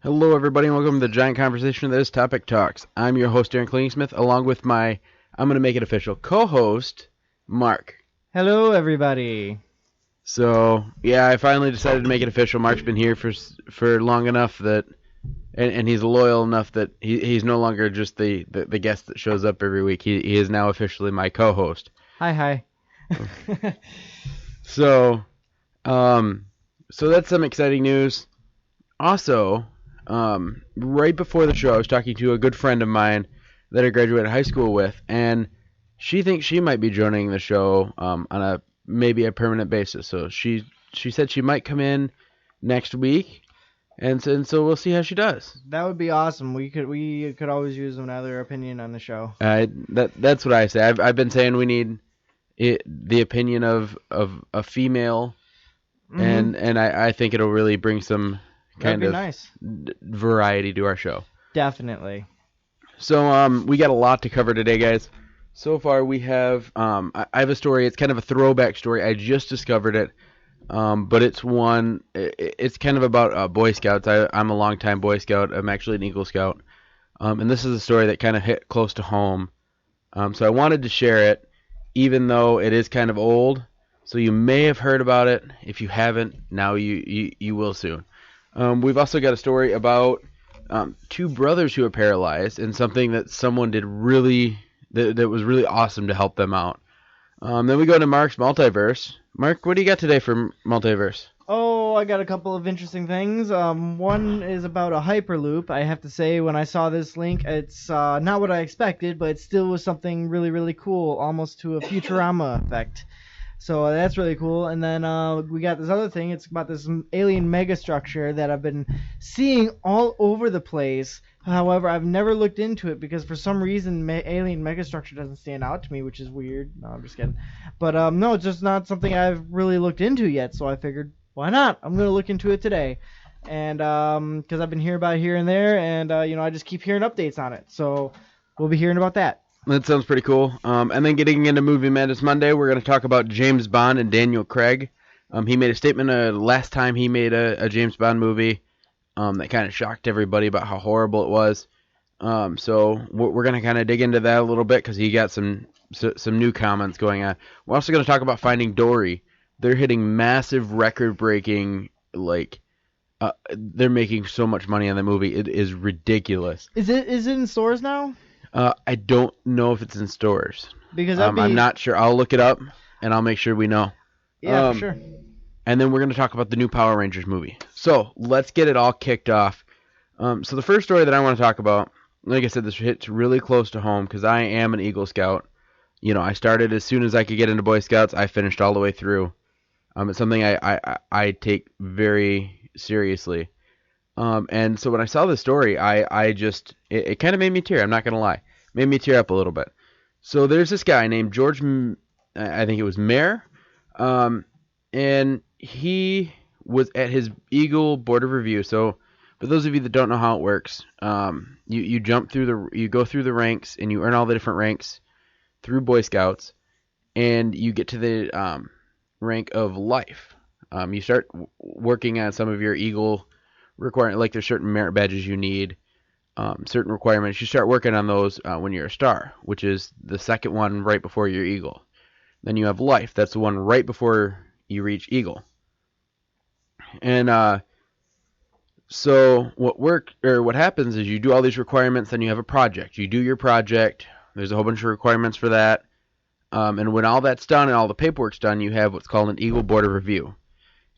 Hello, everybody, and welcome to the giant conversation that is Topic Talks. I'm your host, Aaron Klingsmith, along with my, I'm going to make it official, co-host, Mark. Hello, everybody. So, yeah, I finally decided to make it official. Mark's been here for long enough that, and he's loyal enough that he's no longer just the guest that shows up every week. He is now officially my co-host. Hi. So that's some exciting news. Also, right before the show, I was talking to a good friend of mine that I graduated high school with, and she thinks she might be joining the show on maybe a permanent basis. So she said she might come in next week, and so we'll see how she does. That would be awesome. We could always use another opinion on the show. That's what I say. I've been saying we need the opinion of a female, and I think it'll really bring some kind of nice variety to our show. Definitely. So we got a lot to cover today, guys. So far we have I have a story. It's kind of a throwback story. I just discovered it, but it's kind of about Boy Scouts. I'm a longtime Boy Scout. I'm actually an Eagle Scout, and this is a story that kind of hit close to home. So I wanted to share it, even though it is kind of old. So you may have heard about it. If you haven't, now you will soon. We've also got a story about two brothers who are paralyzed and something that someone did that was really awesome to help them out. Then we go to Mark's Multiverse. Mark, what do you got today for Multiverse? Oh, I got a couple of interesting things. One is about a Hyperloop. I have to say, when I saw this link, it's not what I expected, but it still was something really, really cool, almost to a Futurama effect. So that's really cool. And then we got this other thing. It's about this alien megastructure that I've been seeing all over the place. However, I've never looked into it because for some reason alien megastructure doesn't stand out to me, which is weird. No, I'm just kidding. But no, it's just not something I've really looked into yet. So I figured, why not? I'm going to look into it today. And because I've been hearing about it here and there, and I just keep hearing updates on it. So we'll be hearing about that. That sounds pretty cool. And then getting into Movie Madness Monday, we're going to talk about James Bond and Daniel Craig. He made a statement last time he made a James Bond movie that kind of shocked everybody about how horrible it was. So we're going to kind of dig into that a little bit because he got some new comments going on. We're also going to talk about Finding Dory. They're hitting massive record-breaking, they're making so much money on the movie. It is ridiculous. Is it in stores now? I don't know if it's in stores. Because I'm not sure. I'll look it up, and I'll make sure we know. Yeah, for sure. And then we're going to talk about the new Power Rangers movie. So let's get it all kicked off. So the first story that I want to talk about, like I said, this hits really close to home because I am an Eagle Scout. I started as soon as I could get into Boy Scouts. I finished all the way through. It's something I take very seriously. And so when I saw this story, it kind of made me tear. I'm not going to lie. It made me tear up a little bit. So there's this guy named George, I think it was Mayer, and he was at his Eagle Board of Review. So for those of you that don't know how it works, you go through the ranks and you earn all the different ranks through Boy Scouts, and you get to the rank of life. You start working on some of your Eagle requirement, like there's certain merit badges you need, certain requirements. You start working on those when you're a star, which is the second one right before your Eagle. Then you have life. That's the one right before you reach Eagle. And so what happens is you do all these requirements, then you have a project. You do your project. There's a whole bunch of requirements for that. And when all that's done and all the paperwork's done, you have what's called an Eagle Board of Review.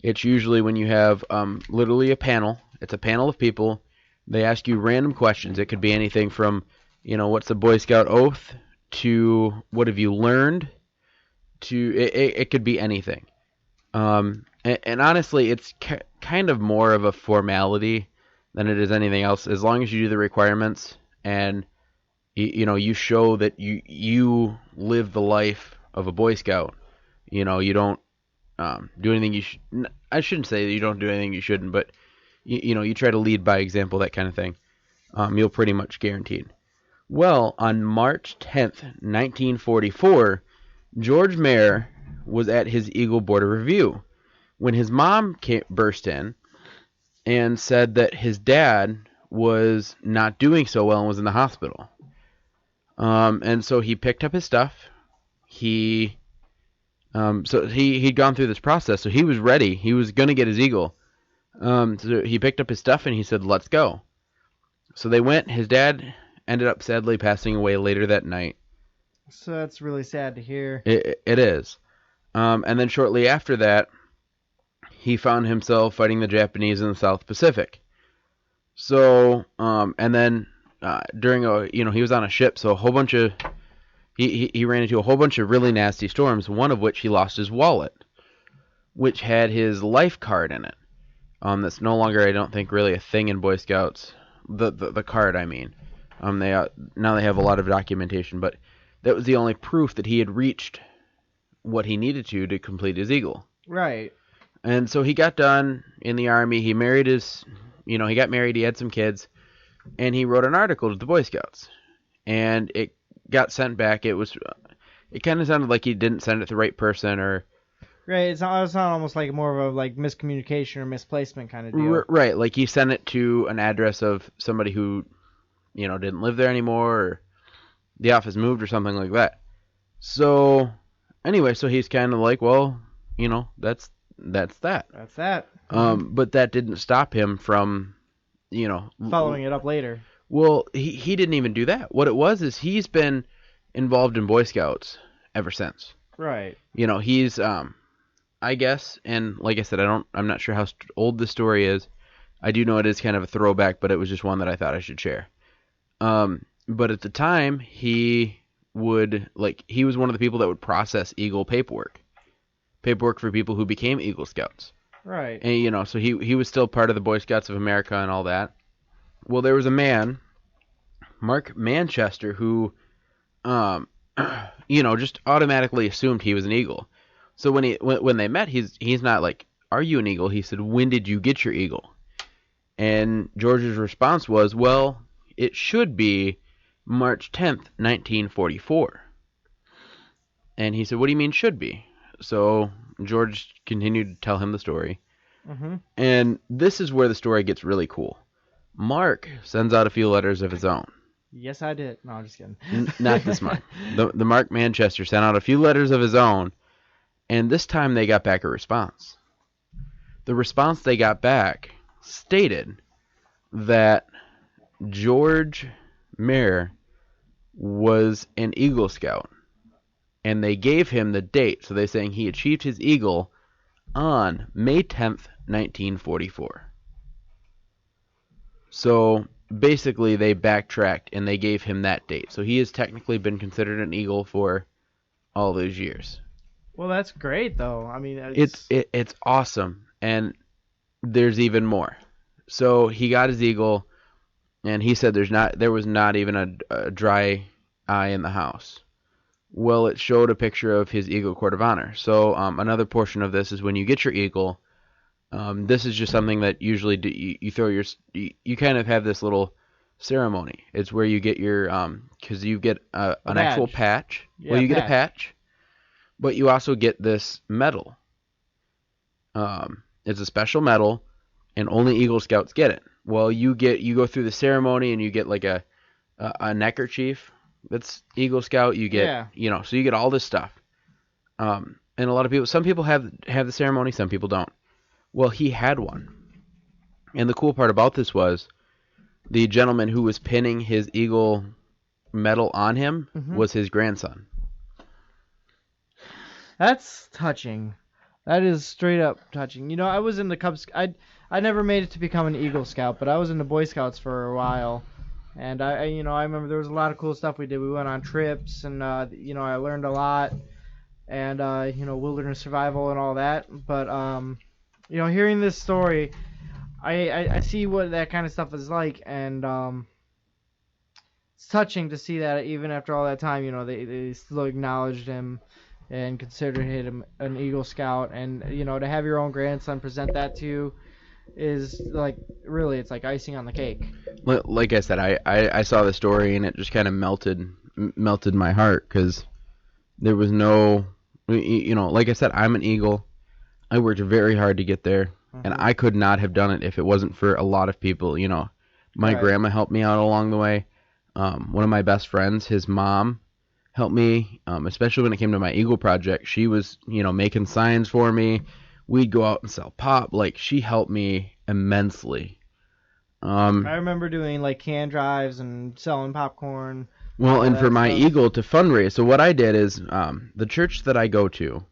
It's usually when you have literally a panel. It's a panel of people. They ask you random questions. It could be anything from, what's the Boy Scout oath, to what have you learned, to it could be anything. And honestly, it's kind of more of a formality than it is anything else. As long as you do the requirements and you show that you live the life of a Boy Scout. You don't do anything you should. I shouldn't say that you don't do anything you shouldn't, but you try to lead by example, that kind of thing. You'll pretty much guaranteed. Well, on March 10th, 1944, George Mayer was at his Eagle Board of Review when his mom burst in, and said that his dad was not doing so well and was in the hospital. And so he picked up his stuff. He'd gone through this process, so he was ready. He was going to get his eagle. So he picked up his stuff and he said, "Let's go." So they went. His dad ended up sadly passing away later that night. So that's really sad to hear. It is. And then shortly after that, he found himself fighting the Japanese in the South Pacific. So, and then he was on a ship, so a whole bunch of he ran into a whole bunch of really nasty storms. One of which he lost his wallet, which had his life card in it. That's no longer, I don't think, really a thing in Boy Scouts. The card, I mean. Now they have a lot of documentation, but that was the only proof that he had reached what he needed to complete his eagle. Right. And so he got done in the Army. He married he got married. He had some kids, and he wrote an article to the Boy Scouts, and it got sent back. It kind of sounded like he didn't send it to the right person, or right. It's not almost like more of a like miscommunication or misplacement kind of deal. Right. Like he sent it to an address of somebody who, didn't live there anymore, or the office moved or something like that. So anyway, so he's kind of like, well, that's that. That's that. But that didn't stop him from, following it up later. Well, he didn't even do that. What it was is he's been involved in Boy Scouts ever since. Right. He's I guess, and like I said, I'm not sure how old the story is. I do know it is kind of a throwback, but it was just one that I thought I should share. But at the time, he was one of the people that would process Eagle paperwork for people who became Eagle Scouts. Right. And so he was still part of the Boy Scouts of America and all that. Well, there was a man, Mark Manchester, who just automatically assumed he was an Eagle. So when they met, he's not like, "Are you an Eagle?" He said, "When did you get your Eagle?" And George's response was, "Well, it should be March 10th, 1944. And he said, "What do you mean should be?" So George continued to tell him the story. Mm-hmm. And this is where the story gets really cool. Mark sends out a few letters of his own. Yes, I did. No, I'm just kidding. Not this Mark. The Mark Manchester sent out a few letters of his own, and this time they got back a response. The response they got back stated that George Mayer was an Eagle Scout, and they gave him the date. So they're saying he achieved his Eagle on May 10th, 1944. So basically they backtracked and they gave him that date. So he has technically been considered an Eagle for all those years. Well, that's great, though. I mean, it's awesome, and there's even more. So he got his Eagle, and he said there was not even a dry eye in the house. Well, it showed a picture of his Eagle Court of Honor. So another portion of this is when you get your Eagle. This is just something that usually you throw you kind of have this little ceremony. It's where you get your because you get an actual patch. Yeah, well, you get a patch, but you also get this medal. It's a special medal, and only Eagle Scouts get it. Well, you go through the ceremony, and you get like a neckerchief that's Eagle Scout. You get so you get all this stuff. And a lot of people, some people have the ceremony, some people don't. Well, he had one. And the cool part about this was the gentleman who was pinning his Eagle medal on him was his grandson. That's touching. That is straight up touching. I was in the Cubs. I never made it to become an Eagle Scout, but I was in the Boy Scouts for a while. And I remember there was a lot of cool stuff we did. We went on trips, and I learned a lot, and wilderness survival and all that. But hearing this story, I see what that kind of stuff is like, and it's touching to see that even after all that time, they still acknowledged him and considered him an Eagle Scout, and to have your own grandson present that to you is like really, it's like icing on the cake. Like I said, I saw the story and it just kind of melted my heart, because there was no, like I said, I'm an Eagle. I worked very hard to get there. and I could not have done it if it wasn't for a lot of people. You know, my Right. grandma helped me out along the way. One of my best friends, his mom, helped me, especially when it came to my Eagle project. She was, you know, making signs for me. We'd go out and sell pop. Like, she helped me immensely. I remember doing like can drives and selling popcorn. Well, and that for my stuff. Eagle to fundraise, so what I did is the church that I go to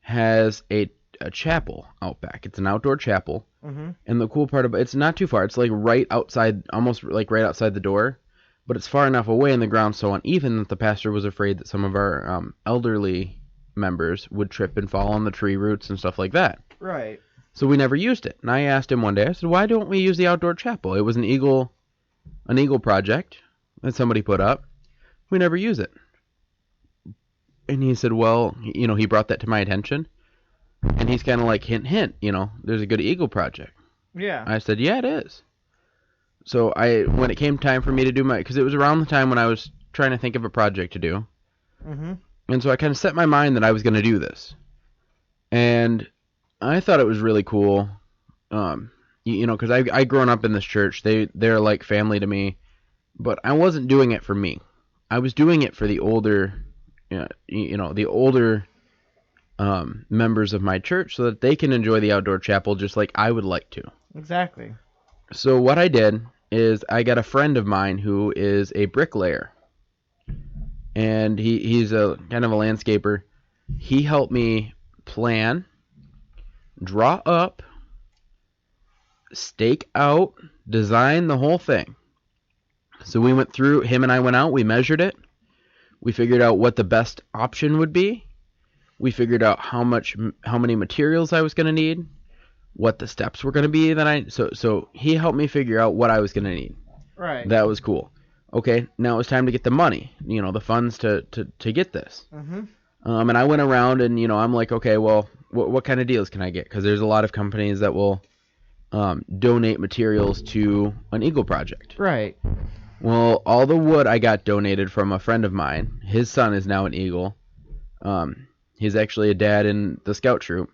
has a chapel out back. It's an outdoor chapel, Mhm. and the cool part about it's not too far. It's like right outside, almost like right outside the door, but it's far enough away in the ground so uneven that the pastor was afraid that some of our elderly members would trip and fall on the tree roots and stuff like that. Right. So we never used it. And I asked him one day, I said, why don't we use the outdoor chapel? It was an Eagle project that somebody put up. We never use it. And he said, well, you know, he brought that to my attention. And he's kind of like, hint, hint, you know, there's a good Eagle project. Yeah. I said, yeah, it is. So when it came time for me to do because it was around the time when I was trying to think of a project to do. Mhm. And so I kind of set my mind that I was going to do this. And I thought it was really cool. You know, because I grown up in this church. They're like family to me. But I wasn't doing it for me. I was doing it for the older, you know, the older members of my church so that they can enjoy the outdoor chapel just like I would like to. Exactly. So what I did is I got a friend of mine who is a bricklayer. And he's a kind of a landscaper. He helped me plan, draw up, stake out, design the whole thing. So we went through, him and I went out, we measured it. We figured out what the best option would be. We figured out how many materials I was going to need, what the steps were going to be so he helped me figure out what I was going to need. Right. That was cool. Okay, now it was time to get the money, you know, the funds to get this. Mhm. And I went around and, you know, I'm like, okay, well, what kind of deals can I get? Because there's a lot of companies that will donate materials to an Eagle project. Right. Well, all the wood I got donated from a friend of mine. His son is now an Eagle. He's actually a dad in the scout troop.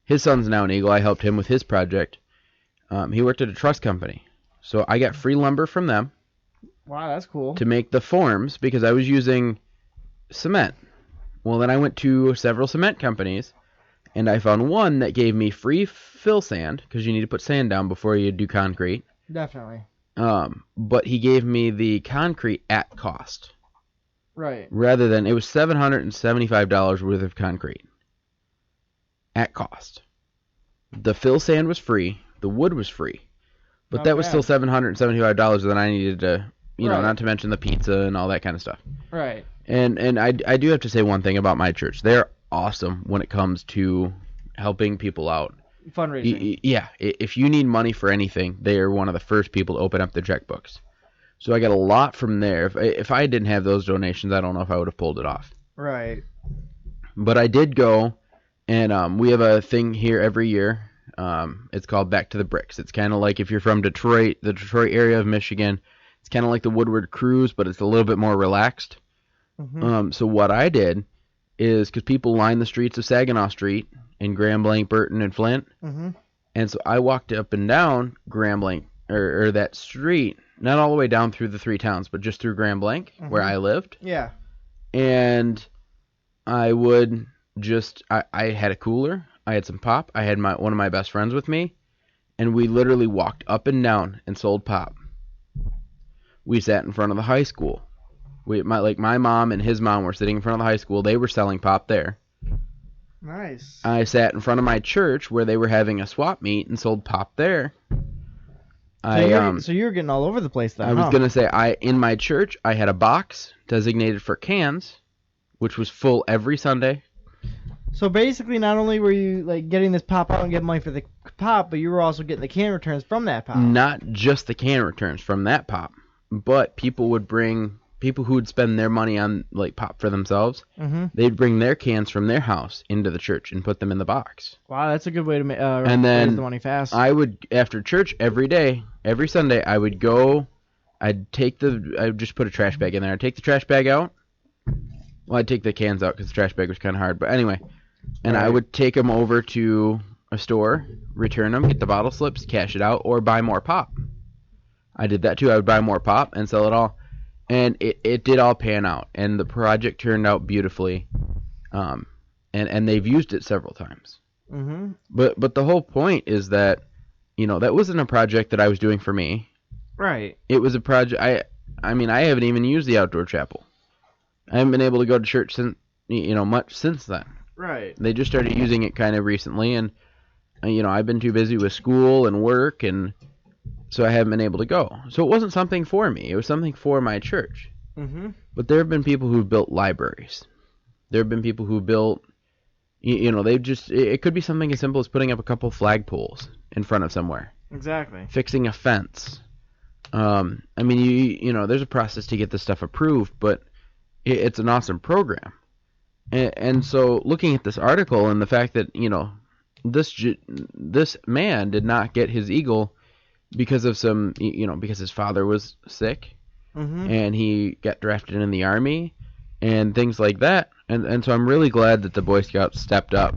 His son's now an Eagle. I helped him with his project. He worked at a truss company. So I got free lumber from them Wow, that's cool. to make the forms because I was using cement. Well, then I went to several cement companies, and I found one that gave me free fill sand because you need to put sand down before you do concrete. Definitely. But he gave me the concrete at cost. Right. Rather than, it was $775 worth of concrete. At cost. The fill sand was free. The wood was free. But Not that was bad. still $775 that I needed to, you know, Right. not to mention the pizza and all that kind of stuff. Right. And I do have to say one thing about my church. They're awesome when it comes to helping people out. Fundraising. Yeah, if you need money for anything, they are one of the first people to open up their checkbooks. So I got a lot from there. If I didn't have those donations, I don't know if I would have pulled it off. Right. But I did go, and we have a thing here every year. It's called Back to the Bricks. It's kind of like if you're from Detroit, the Detroit area of Michigan. It's kind of like the Woodward Cruise, but it's a little bit more relaxed. Mhm. So what I did is, because people line the streets of Saginaw Street in Grand Blanc, Burton, and Flint, Mhm. and so I walked up and down Grand Blanc, or that street, not all the way down through the three towns, but just through Grand Blanc, where I lived, Yeah. and I would I had a cooler, I had some pop, I had one of my best friends with me, and we literally walked up and down and sold pop. We sat in front of the high school. My mom and his mom were sitting in front of the high school. They were selling pop there. Nice. I sat in front of my church where they were having a swap meet and sold pop there. So you're getting all over the place then. I was huh? gonna say in my church I had a box designated for cans, which was full every Sunday. So basically, not only were you like getting this pop out and getting money for the pop, but you were also getting the can returns from that pop. Not just the can returns from that pop, but people who would spend their money on like pop for themselves. Mhm. They'd bring their cans from their house into the church and put them in the box. Wow, that's a good way to And then raise the money fast. I would, after church every day, every Sunday, I'd just put a trash bag in there. I'd take the trash bag out. Well, I'd take the cans out because the trash bag was kind of hard. But anyway, and I Right. would take them over to a store, return them, get the bottle slips, cash it out, or buy more pop. I did that too. I would buy more pop and sell it all. And it did all pan out. And the project turned out beautifully. And they've used it several times. Mm-hmm. But the whole point is that, that wasn't a project that I was doing for me. Right. It was a project. I mean, I haven't even used the outdoor chapel. I haven't been able to go to church since, much since then. Right. They just started using it kind of recently, and I've been too busy with school and work, and so I haven't been able to go. So it wasn't something for me. It was something for my church. Mm-hmm. But there have been people who've built libraries. There have been people who built, they've just, it could be something as simple as putting up a couple flagpoles in front of somewhere. Exactly. Fixing a fence. I mean, there's a process to get this stuff approved, but it's an awesome program. And so looking at this article and the fact that, this man did not get his eagle because of because his father was sick, mm-hmm. and he got drafted in the Army and things like that. And so I'm really glad that the Boy Scouts stepped up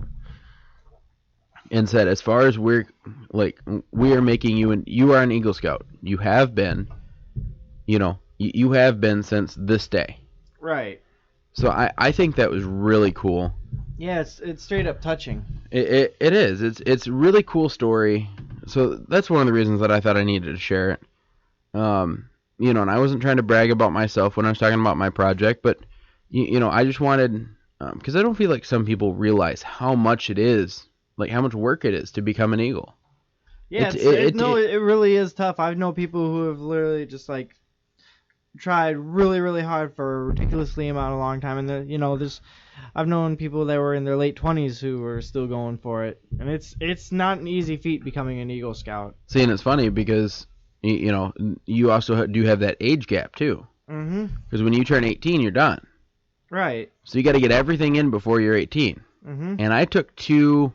and said, as far as we are making you, you are an Eagle Scout. You have been, you have been since this day. Right. So I think that was really cool. Yeah, it's straight up touching. It is. It's a really cool story. So that's one of the reasons that I thought I needed to share it. And I wasn't trying to brag about myself when I was talking about my project, but I just wanted, because I don't feel like some people realize how much it is, like how much work it is to become an Eagle. Yeah, it really is tough. I know people who have literally just tried really, really hard for a ridiculously amount of long time, and I've known people that were in their late 20s who were still going for it, and it's not an easy feat becoming an Eagle Scout. See, and it's funny because you also do have that age gap too. Mm-hmm. Because when you turn 18, you're done. Right. So you got to get everything in before you're 18. Mm-hmm. And I took 2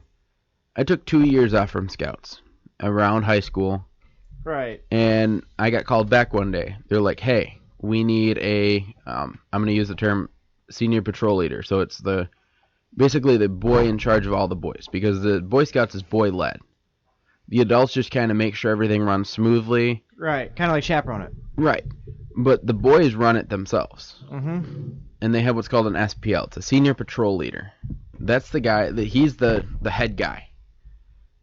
years off from Scouts around high school. Right. And I got called back one day. They're like, "Hey, we need I'm going to use the term senior patrol leader." So it's basically the boy in charge of all the boys, because the Boy Scouts is boy led. The adults just kind of make sure everything runs smoothly. Right. Kind of like chaperone it. Right. But the boys run it themselves. Mm-hmm. And they have what's called an SPL. It's a senior patrol leader. That's the guy he's the head guy.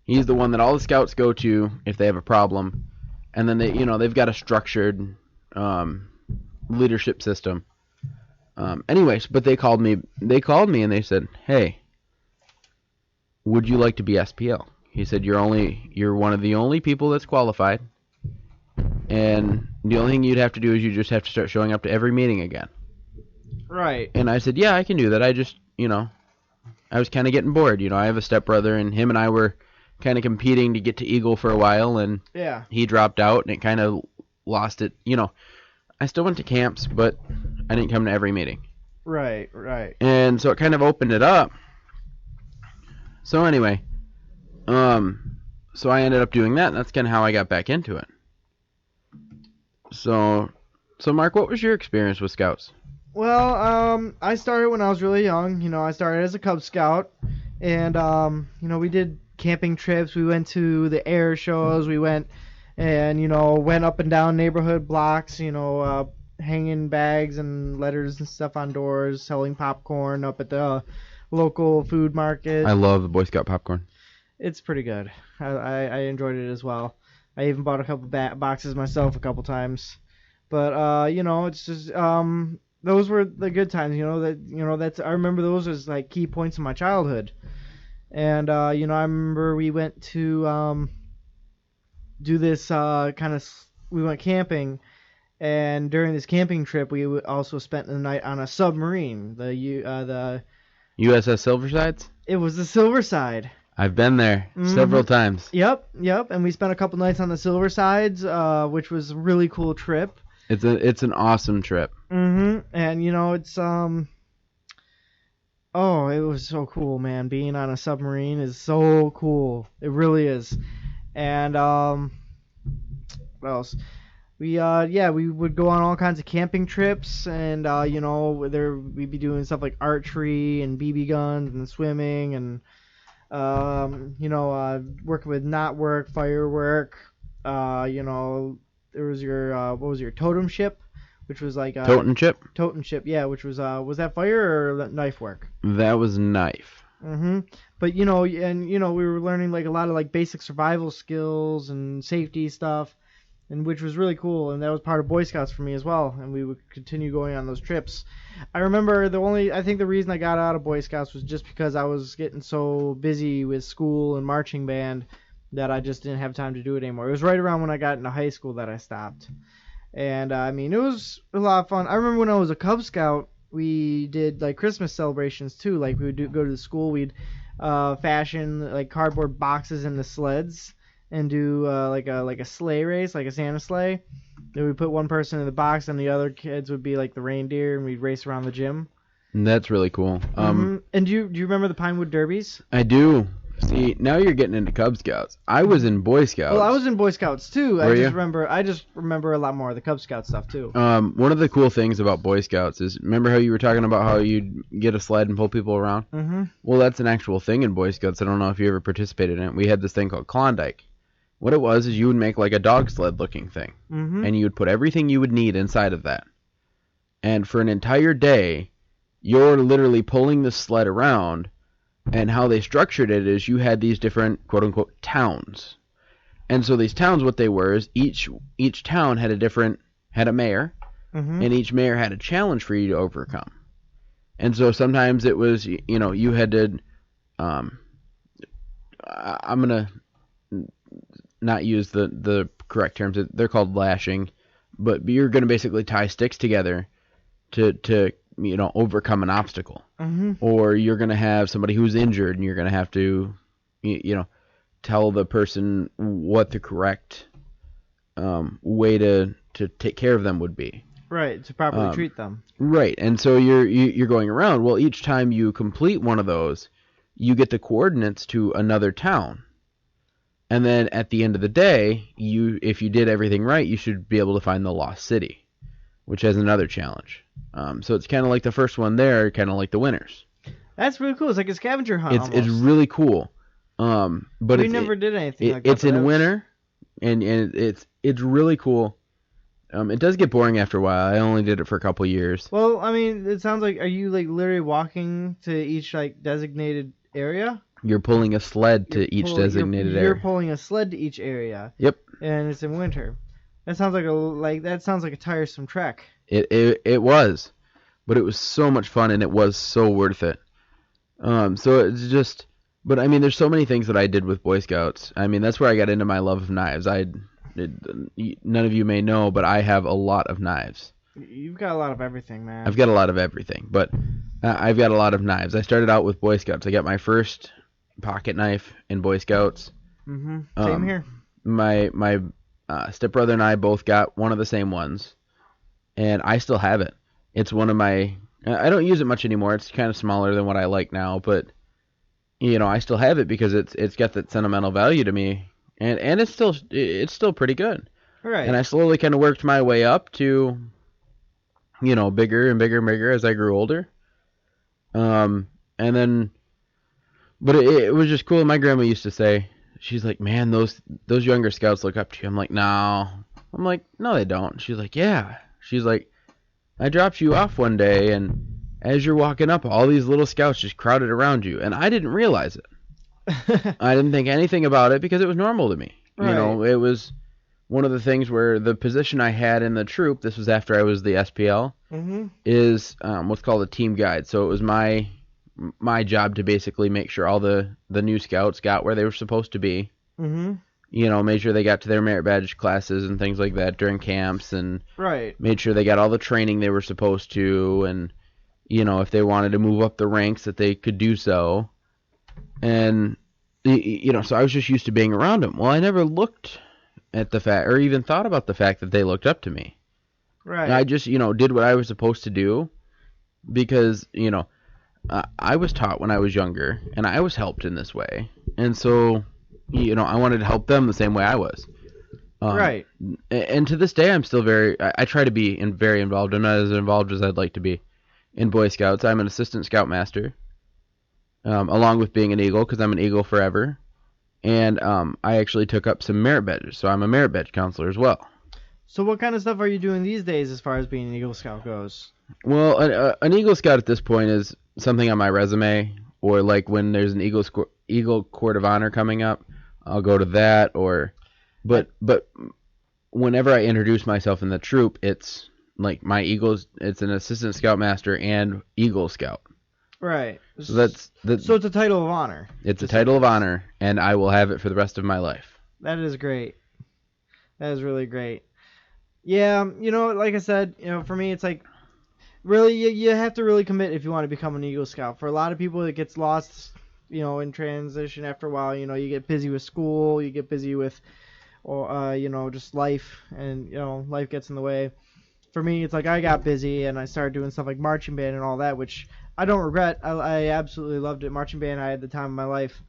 He's the one that all the scouts go to if they have a problem. And then they've got a structured leadership system. Anyways, but they called me and they said, "Hey, would you like to be SPL?" He said, "You're one of the only people that's qualified. And the only thing you'd have to do is you just have to start showing up to every meeting again." Right. And I said, "Yeah, I can do that. I just, I was kind of getting bored. I have a stepbrother, and him and I were kind of competing to get to Eagle for a while, and yeah, he dropped out, and it kind of lost it. I still went to camps, but I didn't come to every meeting." Right. And so it kind of opened it up. So anyway, so I ended up doing that, and that's kind of how I got back into it. So Mark, what was your experience with Scouts? Well, I started when I was really young. I started as a Cub Scout, and we did camping trips. We went to the air shows. We went and went up and down neighborhood blocks. Hanging bags and letters and stuff on doors, selling popcorn up at the local food market. I love the Boy Scout popcorn. It's pretty good. I enjoyed it as well. I even bought a couple boxes myself a couple times. But it's just those were the good times. That's I remember those as key points in my childhood. And I remember we went to do this we went camping, and during this camping trip we also spent the night on a submarine, the USS Silversides. It was the Silverside. I've been there several times. Yep, and we spent a couple nights on the Silversides, which was a really cool trip. It's an awesome trip. And it's it was so cool, man. Being on a submarine is so cool. It really is. And what else? We would go on all kinds of camping trips, and we'd be doing stuff like archery and BB guns and swimming, and Working with knot work, firework. There was your what was your totem ship, which was like Totem chip? totem ship, yeah, which was that fire or knife work? That was knife. But we were learning like a lot of like basic survival skills and safety stuff, and which was really cool. And that was part of Boy Scouts for me as well. And we would continue going on those trips. I remember I think the reason I got out of Boy Scouts was just because I was getting so busy with school and marching band that I just didn't have time to do it anymore. It was right around when I got into high school that I stopped. And it was a lot of fun. I remember when I was a Cub Scout, we did like Christmas celebrations too. Like we would go to the school, we'd fashion like cardboard boxes into sleds and do like a sleigh race, like a Santa sleigh. Then we put one person in the box, and the other kids would be like the reindeer, and we'd race around the gym. And that's really cool. And do you remember the Pinewood Derbies? I do. See, now you're getting into Cub Scouts. I was in Boy Scouts. Well, I was in Boy Scouts too. Were you? I just remember a lot more of the Cub Scout stuff too. One of the cool things about Boy Scouts is, remember how you were talking about how you'd get a sled and pull people around? Well, that's an actual thing in Boy Scouts. I don't know if you ever participated in it. We had this thing called Klondike. What it was is you would make like a dog sled looking thing, and you would put everything you would need inside of that. And for an entire day, you're literally pulling the sled around. And how they structured it is you had these different quote-unquote towns. And so these towns, what they were is each town had a mayor, and each mayor had a challenge for you to overcome. And so sometimes it was, you had to, I'm going to not use the correct terms. They're called lashing. But you're going to basically tie sticks together to overcome an obstacle. Or you're going to have somebody who's injured, and you're going to have to, tell the person what the correct way to take care of them would be. Right, to properly treat them. Right, and so you're going around. Well, each time you complete one of those, you get the coordinates to another town. And then at the end of the day, if you did everything right, you should be able to find the lost city, which has another challenge. So it's kind of like the first one there, kind of like the winners. That's really cool. It's like a scavenger hunt. It's really cool. But we never did anything like that. It's in winter, and it's really cool. It does get boring after a while. I only did it for a couple years. Well, it sounds like, are you like literally walking to each like designated area? You're pulling a sled to each designated area. You're pulling a sled to each area. Yep. And it's in winter. That sounds like a tiresome trek. It was, but it was so much fun, and it was so worth it. So it's just, but there's so many things that I did with Boy Scouts. That's where I got into my love of knives. None of you may know, but I have a lot of knives. You've got a lot of everything, man. I've got a lot of everything, but I've got a lot of knives. I started out with Boy Scouts. I got my first pocket knife in Boy Scouts. Same here. My stepbrother and I both got one of the same ones, and I still have it. It's one of my... I don't use it much anymore. It's kind of smaller than what I like now, but I still have it because it's got that sentimental value to me, and it's still pretty good. Right. And I slowly kind of worked my way up to, bigger and bigger and bigger as I grew older. And then, but it was just cool. My grandma used to say, she's like, man, those younger scouts look up to you. I'm like, no. I'm like, no, they don't. She's like, yeah. She's like, I dropped you off one day, and as you're walking up, all these little scouts just crowded around you, and I didn't realize it. I didn't think anything about it because it was normal to me. Right. It was one of the things where the position I had in the troop, this was after I was the SPL, is what's called a team guide. So it was my job to basically make sure all the new scouts got where they were supposed to be. Made sure they got to their merit badge classes and things like that during camps, and made sure they got all the training they were supposed to, and if they wanted to move up the ranks that they could do so. And so I was just used to being around them. Well, I never looked at the fact, or even thought about the fact, that they looked up to me. Right. And I just did what I was supposed to do because I was taught when I was younger, and I was helped in this way, and so I wanted to help them the same way I was. Right. And to this day, I'm still I try to be very involved. I'm not as involved as I'd like to be in Boy Scouts. I'm an assistant scoutmaster. along with being an Eagle, because I'm an Eagle forever. And I actually took up some merit badges, so I'm a merit badge counselor as well. So what kind of stuff are you doing these days as far as being an Eagle Scout goes? Well, an Eagle Scout at this point is something on my resume, or like when there's an Eagle Court of Honor coming up, I'll go to that. But whenever I introduce myself in the troop, it's like it's an assistant scoutmaster and Eagle Scout. Right. So So it's a title of honor. It's a title of honor, and I will have it for the rest of my life. That is great. That is really great. Yeah, like I said, for me, it's like, really, you have to really commit if you want to become an Eagle Scout. For a lot of people, it gets lost, in transition after a while. You get busy with school, you get busy with, just life, and, life gets in the way. For me, it's like I got busy, and I started doing stuff like marching band and all that, which I don't regret. I absolutely loved it. Marching band, I had the time of my life.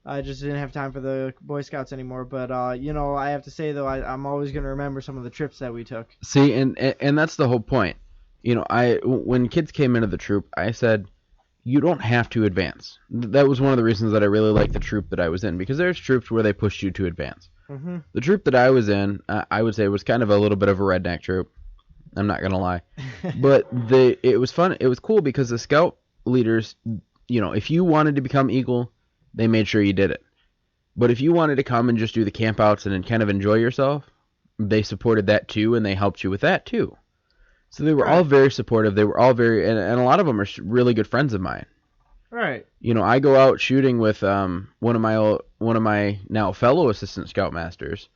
I just didn't have time for the Boy Scouts anymore. But, I have to say, though, I'm always going to remember some of the trips that we took. See, and that's the whole point. When kids came into the troop, I said, you don't have to advance. That was one of the reasons that I really liked the troop that I was in, because there's troops where they pushed you to advance. Mm-hmm. The troop that I was in, I would say, was kind of a little bit of a redneck troop. I'm not going to lie. But it was fun. It was cool because the scout leaders, if you wanted to become Eagle, they made sure you did it. But if you wanted to come and just do the campouts and then kind of enjoy yourself, they supported that too, and they helped you with that too. So they were all very supportive. They were all and a lot of them are really good friends of mine. Right. I go out shooting with one of my now fellow assistant scoutmasters.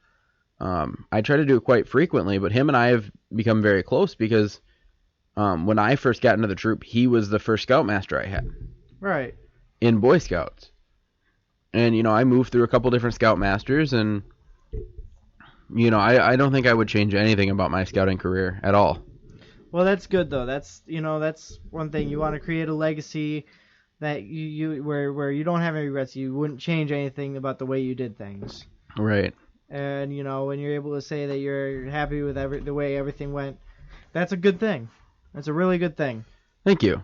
I try to do it quite frequently, but him and I have become very close because when I first got into the troop, he was the first scoutmaster I had. Right. In Boy Scouts. And, I moved through a couple different scoutmasters, and, I don't think I would change anything about my scouting career at all. Well, that's good, though. That's one thing. You want to create a legacy that where you don't have any regrets. You wouldn't change anything about the way you did things. Right. And, when you're able to say that you're happy with the way everything went, that's a good thing. That's a really good thing. Thank you.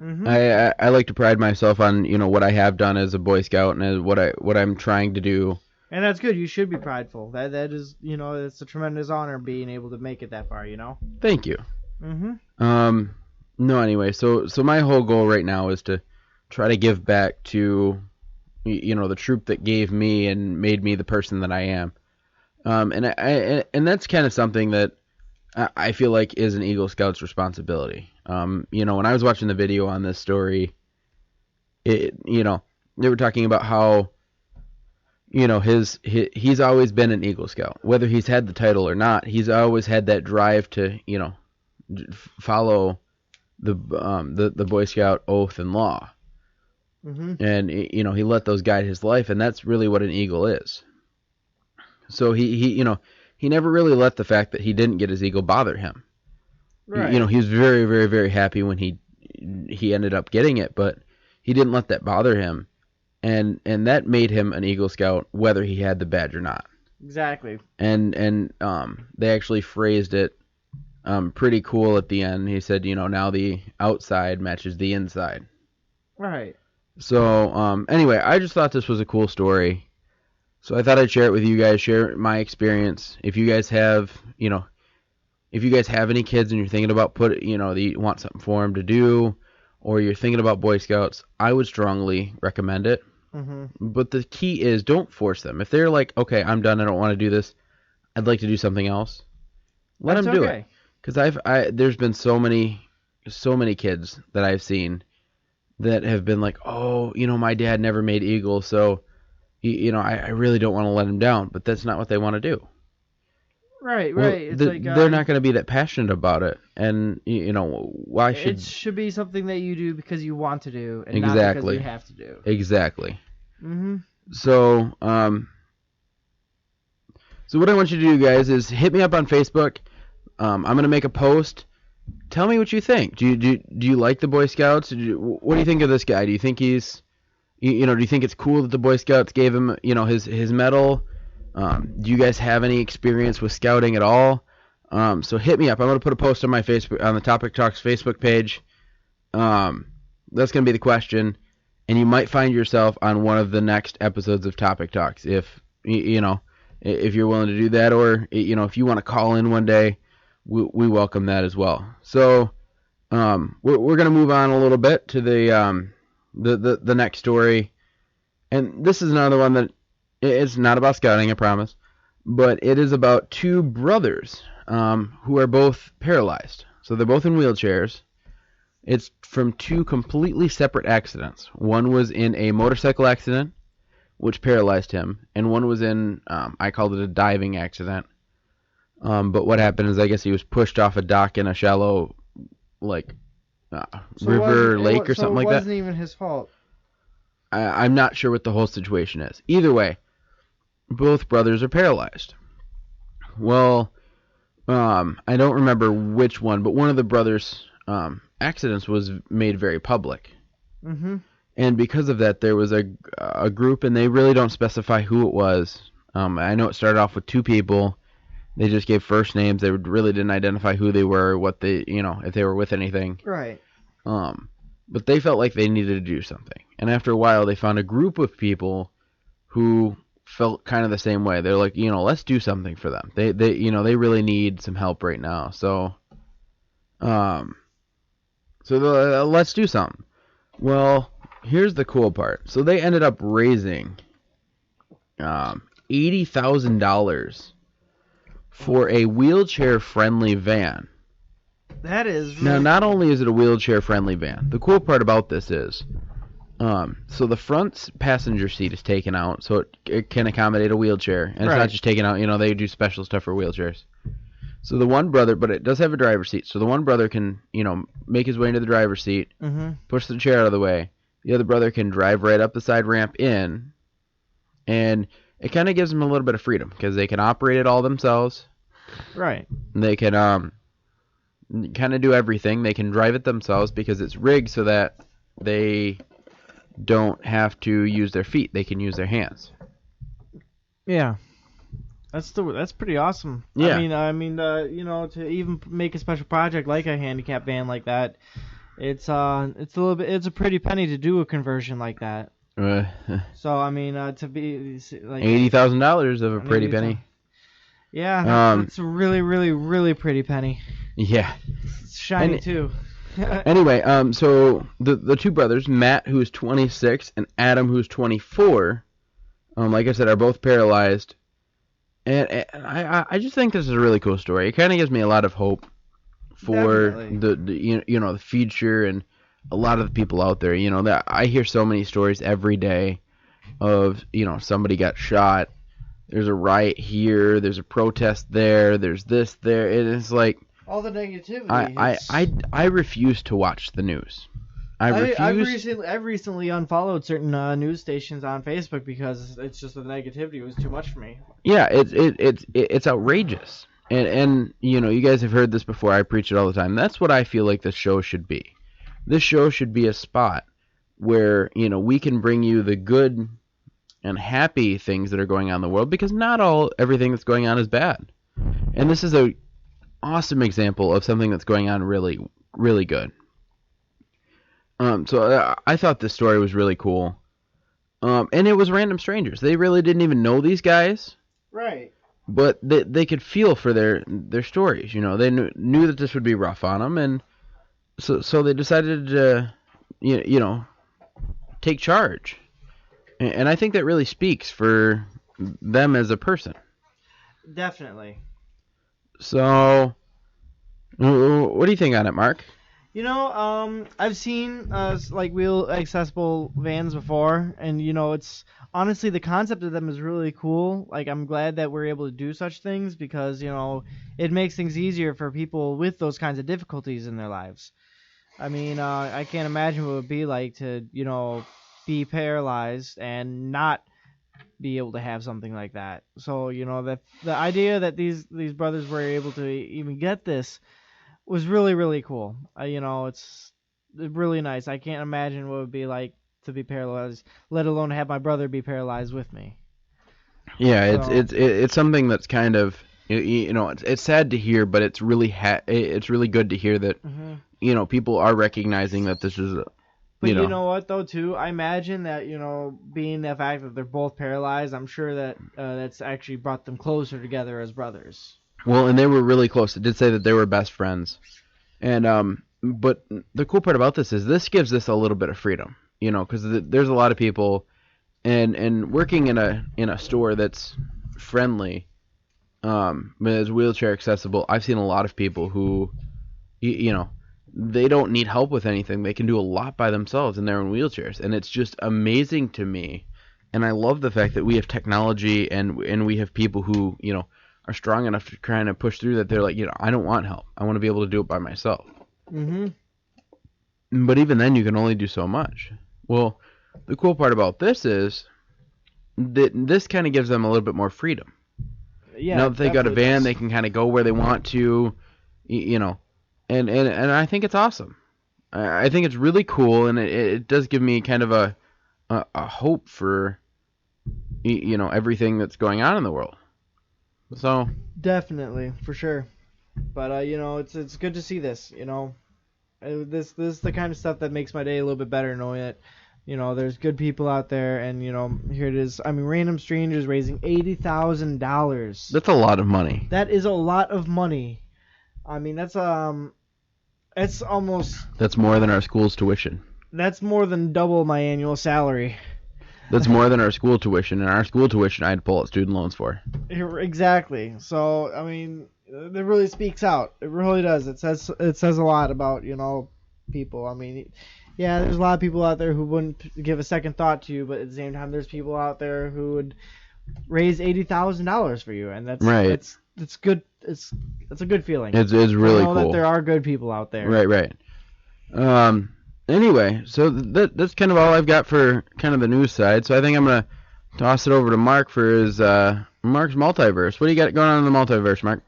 Mm-hmm. I like to pride myself on, what I have done as a Boy Scout and what I'm trying to do. And that's good. You should be prideful. That is, it's a tremendous honor being able to make it that far, Thank you. Mm-hmm. No, anyway, so my whole goal right now is to try to give back to, the troop that gave me and made me the person that I am. And that's kind of something that I feel like is an Eagle Scout's responsibility. When I was watching the video on this story, they were talking about how, he's always been an Eagle Scout. Whether he's had the title or not, he's always had that drive to, follow the Boy Scout oath and law. Mm-hmm. And, he let those guide his life, and that's really what an Eagle is. So he never really let the fact that he didn't get his Eagle bother him. Right. He was very, very, very happy when he ended up getting it, but he didn't let that bother him, and that made him an Eagle Scout whether he had the badge or not. Exactly. And they actually phrased it pretty cool at the end. He said, now the outside matches the inside. Right. So anyway, I just thought this was a cool story. So I thought I'd share it with you guys, share my experience. If you guys have, any kids and you're thinking about you want something for them to do, or you're thinking about Boy Scouts, I would strongly recommend it. Mm-hmm. But the key is don't force them. If they're like, okay, I'm done, I don't want to do this, I'd like to do something else, let them do it. Because there's been so many kids that I've seen that have been like, oh, my dad never made Eagle, so I really don't want to let him down, but that's not what they want to do. Right. Well, It's they're not going to be that passionate about it, and why should it should be something that you do because you want to do, and exactly. not because you have to do. Exactly. Mm-hmm. So what I want you to do, guys, is hit me up on Facebook. I'm going to make a post. Tell me what you think. Do you like the Boy Scouts? What do you think of this guy? Do you think he's do you think it's cool that the Boy Scouts gave him, his medal? Do you guys have any experience with scouting at all? So hit me up. I'm going to put a post on my Facebook, on the Topic Talks Facebook page. That's going to be the question. and you might find yourself on one of the next episodes of Topic Talks if if you're willing to do that, or if you want to call in one day, we welcome that as well. So we're gonna move on a little bit to the next story, and this is another one that it's not about scouting, I promise, but it is about two brothers who are both paralyzed. So they're both in wheelchairs. It's from two completely separate accidents. One was in a motorcycle accident, which paralyzed him, and one was in, I called it a diving accident. But what happened is, I guess he was pushed off a dock in a shallow, lake or something like that. So it wasn't even his fault. I'm not sure what the whole situation is. Either way, both brothers are paralyzed. Well, I don't remember which one, but one of the brothers' accidents was made very public. Mm-hmm. And because of that, there was a group, and they really don't specify who it was. I know it started off with two people. They just gave first names. They really didn't identify who they were, what they, if they were with anything. Right. But they felt like they needed to do something. And after a while, they found a group of people who felt kind of the same way. They're like, let's do something for them. They really need some help right now. So let's do something. Well, here's the cool part. So they ended up raising $80,000 for a wheelchair-friendly van. That is... Now, not only is it a wheelchair-friendly van, the cool part about this is, so the front passenger seat is taken out, so it can accommodate a wheelchair. And it's not just taken out, they do special stuff for wheelchairs. So the one brother, but it does have a driver's seat, so the one brother can, make his way into the driver's seat, push the chair out of the way. The other brother can drive right up the side ramp in, and it kind of gives them a little bit of freedom, because they can operate it all themselves. Right. They can kind of do everything. They can drive it themselves because it's rigged so that they don't have to use their feet. They can use their hands. Yeah. That's pretty awesome. Yeah. I mean, to even make a special project like a handicap van like that, it's a pretty penny to do a conversion like that. So to be like $80,000 of a pretty penny. Yeah, it's a really, really, really pretty penny. Yeah. It's shiny too. Anyway, so the two brothers, Matt, who's 26, and Adam, who's 24, like I said, are both paralyzed. And I just think this is a really cool story. It kind of gives me a lot of hope for the future and a lot of the people out there. That I hear so many stories every day of somebody got shot. There's a riot here. There's a protest there. There's this there. It's like all the negativity. I refuse to watch the news. I've recently unfollowed certain news stations on Facebook because it's just the negativity was too much for me. Yeah, it's outrageous. And you guys have heard this before. I preach it all the time. That's what I feel like this show should be. This show should be a spot where we can bring you the good and happy things that are going on in the world, because not everything that's going on is bad. And this is a awesome example of something that's going on really, really good. So I thought this story was really cool. And it was random strangers. They really didn't even know these guys. Right. But they could feel for their stories. They knew that this would be rough on them, and so they decided to, take charge. And I think that really speaks for them as a person. Definitely. So, what do you think on it, Mark? I've seen wheel accessible vans before, and it's honestly the concept of them is really cool. Like, I'm glad that we're able to do such things because it makes things easier for people with those kinds of difficulties in their lives. I can't imagine what it would be like to be paralyzed and not be able to have something like that. So the idea that these brothers were able to even get this was really, really cool. It's really nice. I can't imagine what it would be like to be paralyzed, let alone have my brother be paralyzed with me. Yeah, it's something that's kind of it's sad to hear, but it's really it's really good to hear that people are recognizing that this is But you you know. know what, though, too? I imagine that, being the fact that they're both paralyzed, I'm sure that that's actually brought them closer together as brothers. Well, and they were really close. It did say that they were best friends. And but the cool part about this gives us a little bit of freedom, because there's a lot of people, and working in a store that's friendly, but is wheelchair accessible. I've seen a lot of people who, they don't need help with anything. They can do a lot by themselves in their own wheelchairs, and it's just amazing to me. And I love the fact that we have technology and we have people who, are strong enough to kind of push through that. They're like, I don't want help. I want to be able to do it by myself. Mm-hmm. But even then, you can only do so much. Well, the cool part about this is that this kind of gives them a little bit more freedom. Yeah. Now that they got a van, they can kind of go where they want to, and I think it's awesome. I think it's really cool, and it does give me kind of a hope for, everything that's going on in the world. So definitely, for sure. But it's good to see this. This is the kind of stuff that makes my day a little bit better, knowing that there's good people out there, and here it is. I mean, random strangers raising $80,000. That's a lot of money. That is a lot of money. I mean, that's almost. That's more than our school's tuition. That's more than double my annual salary. That's more than our school tuition, and our school tuition I had to pull out student loans for. Exactly. So I mean, it really speaks out. It really does. It says a lot about people. I mean, yeah, there's a lot of people out there who wouldn't give a second thought to you, but at the same time, there's people out there who would raise $80,000 for you, and that's right. It's good. It's a good feeling. It's really cool. That there are good people out there. Right. Anyway, so that's kind of all I've got for kind of the news side. So I think I'm gonna toss it over to Mark for his Mark's multiverse. What do you got going on in the multiverse, Mark?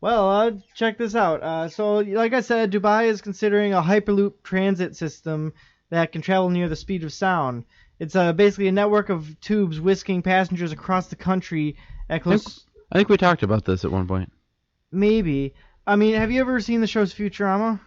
Well, check this out. So, like I said, Dubai is considering a Hyperloop transit system that can travel near the speed of sound. It's basically a network of tubes whisking passengers across the country at close. I think we talked about this at one point. Maybe. I mean, have you ever seen the show's Futurama?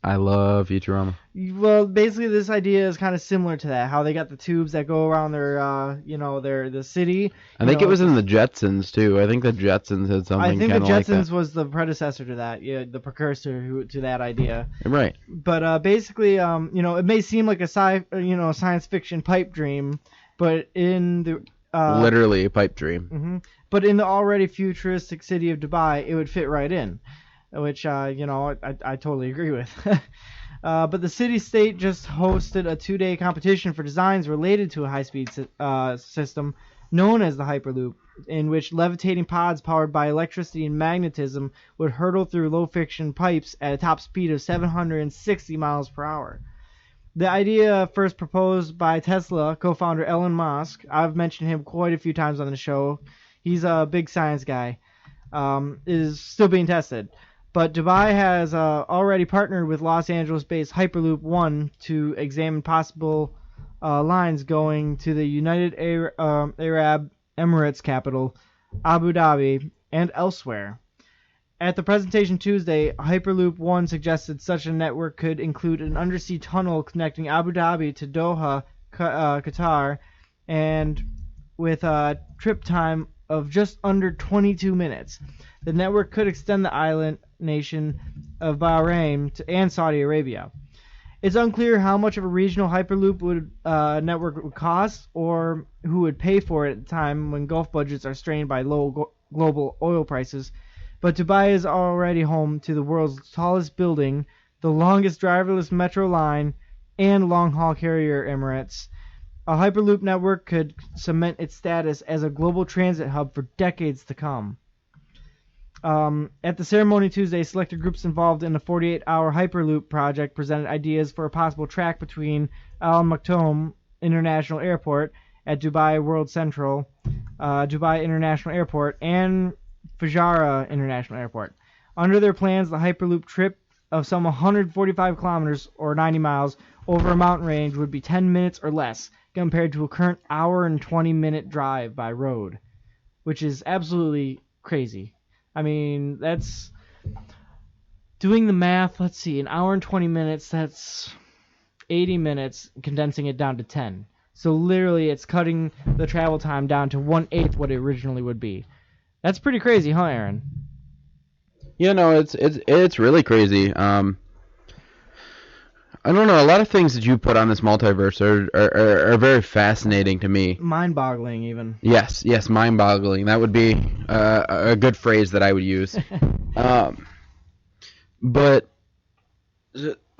I love Futurama. Well, basically, this idea is kind of similar to that. How they got the tubes that go around the city. I think it was in the Jetsons too. I think the Jetsons had something. I think the Jetsons like was the predecessor to that. Yeah, the precursor to that idea. Right. But basically, it may seem like a science fiction pipe dream, but in the literally a pipe dream. Mm-hmm. But in the already futuristic city of Dubai, it would fit right in, which I totally agree with. But the city-state just hosted a 2-day competition for designs related to a high-speed system known as the Hyperloop, in which levitating pods powered by electricity and magnetism would hurtle through low-friction pipes at a top speed of 760 miles per hour. The idea first proposed by Tesla co-founder Elon Musk. I've mentioned him quite a few times on the show. He's a big science guy. Is still being tested. But Dubai has already partnered with Los Angeles-based Hyperloop One to examine possible lines going to the United Arab Emirates capital, Abu Dhabi, and elsewhere. At the presentation Tuesday, Hyperloop One suggested such a network could include an undersea tunnel connecting Abu Dhabi to Doha, Qatar, and with a trip time of just under 22 minutes. The network could extend the island nation of Bahrain and Saudi Arabia. It's unclear how much of a regional Hyperloop network would cost, or who would pay for it at the time when Gulf budgets are strained by low global oil prices. But Dubai is already home to the world's tallest building, the longest driverless metro line, and long-haul carrier Emirates. A Hyperloop network could cement its status as a global transit hub for decades to come. At the ceremony Tuesday, selected groups involved in the 48-hour Hyperloop project presented ideas for a possible track between Al Maktoum International Airport at Dubai World Central, Dubai International Airport, and Fujairah International Airport. Under their plans, the Hyperloop trip of some 145 kilometers or 90 miles over a mountain range would be 10 minutes or less, compared to a current hour and 20-minute drive by road, which is absolutely crazy. I mean, that's doing the math. Let's see, an hour and 20 minutes, that's 80 minutes, condensing it down to 10. So literally, it's cutting the travel time down to 1/8 what it originally would be. That's pretty crazy, huh, Aaron? Yeah, no, it's really crazy. I don't know. A lot of things that you put on this multiverse are very fascinating to me. Mind-boggling, even. Yes, mind-boggling. That would be a good phrase that I would use. But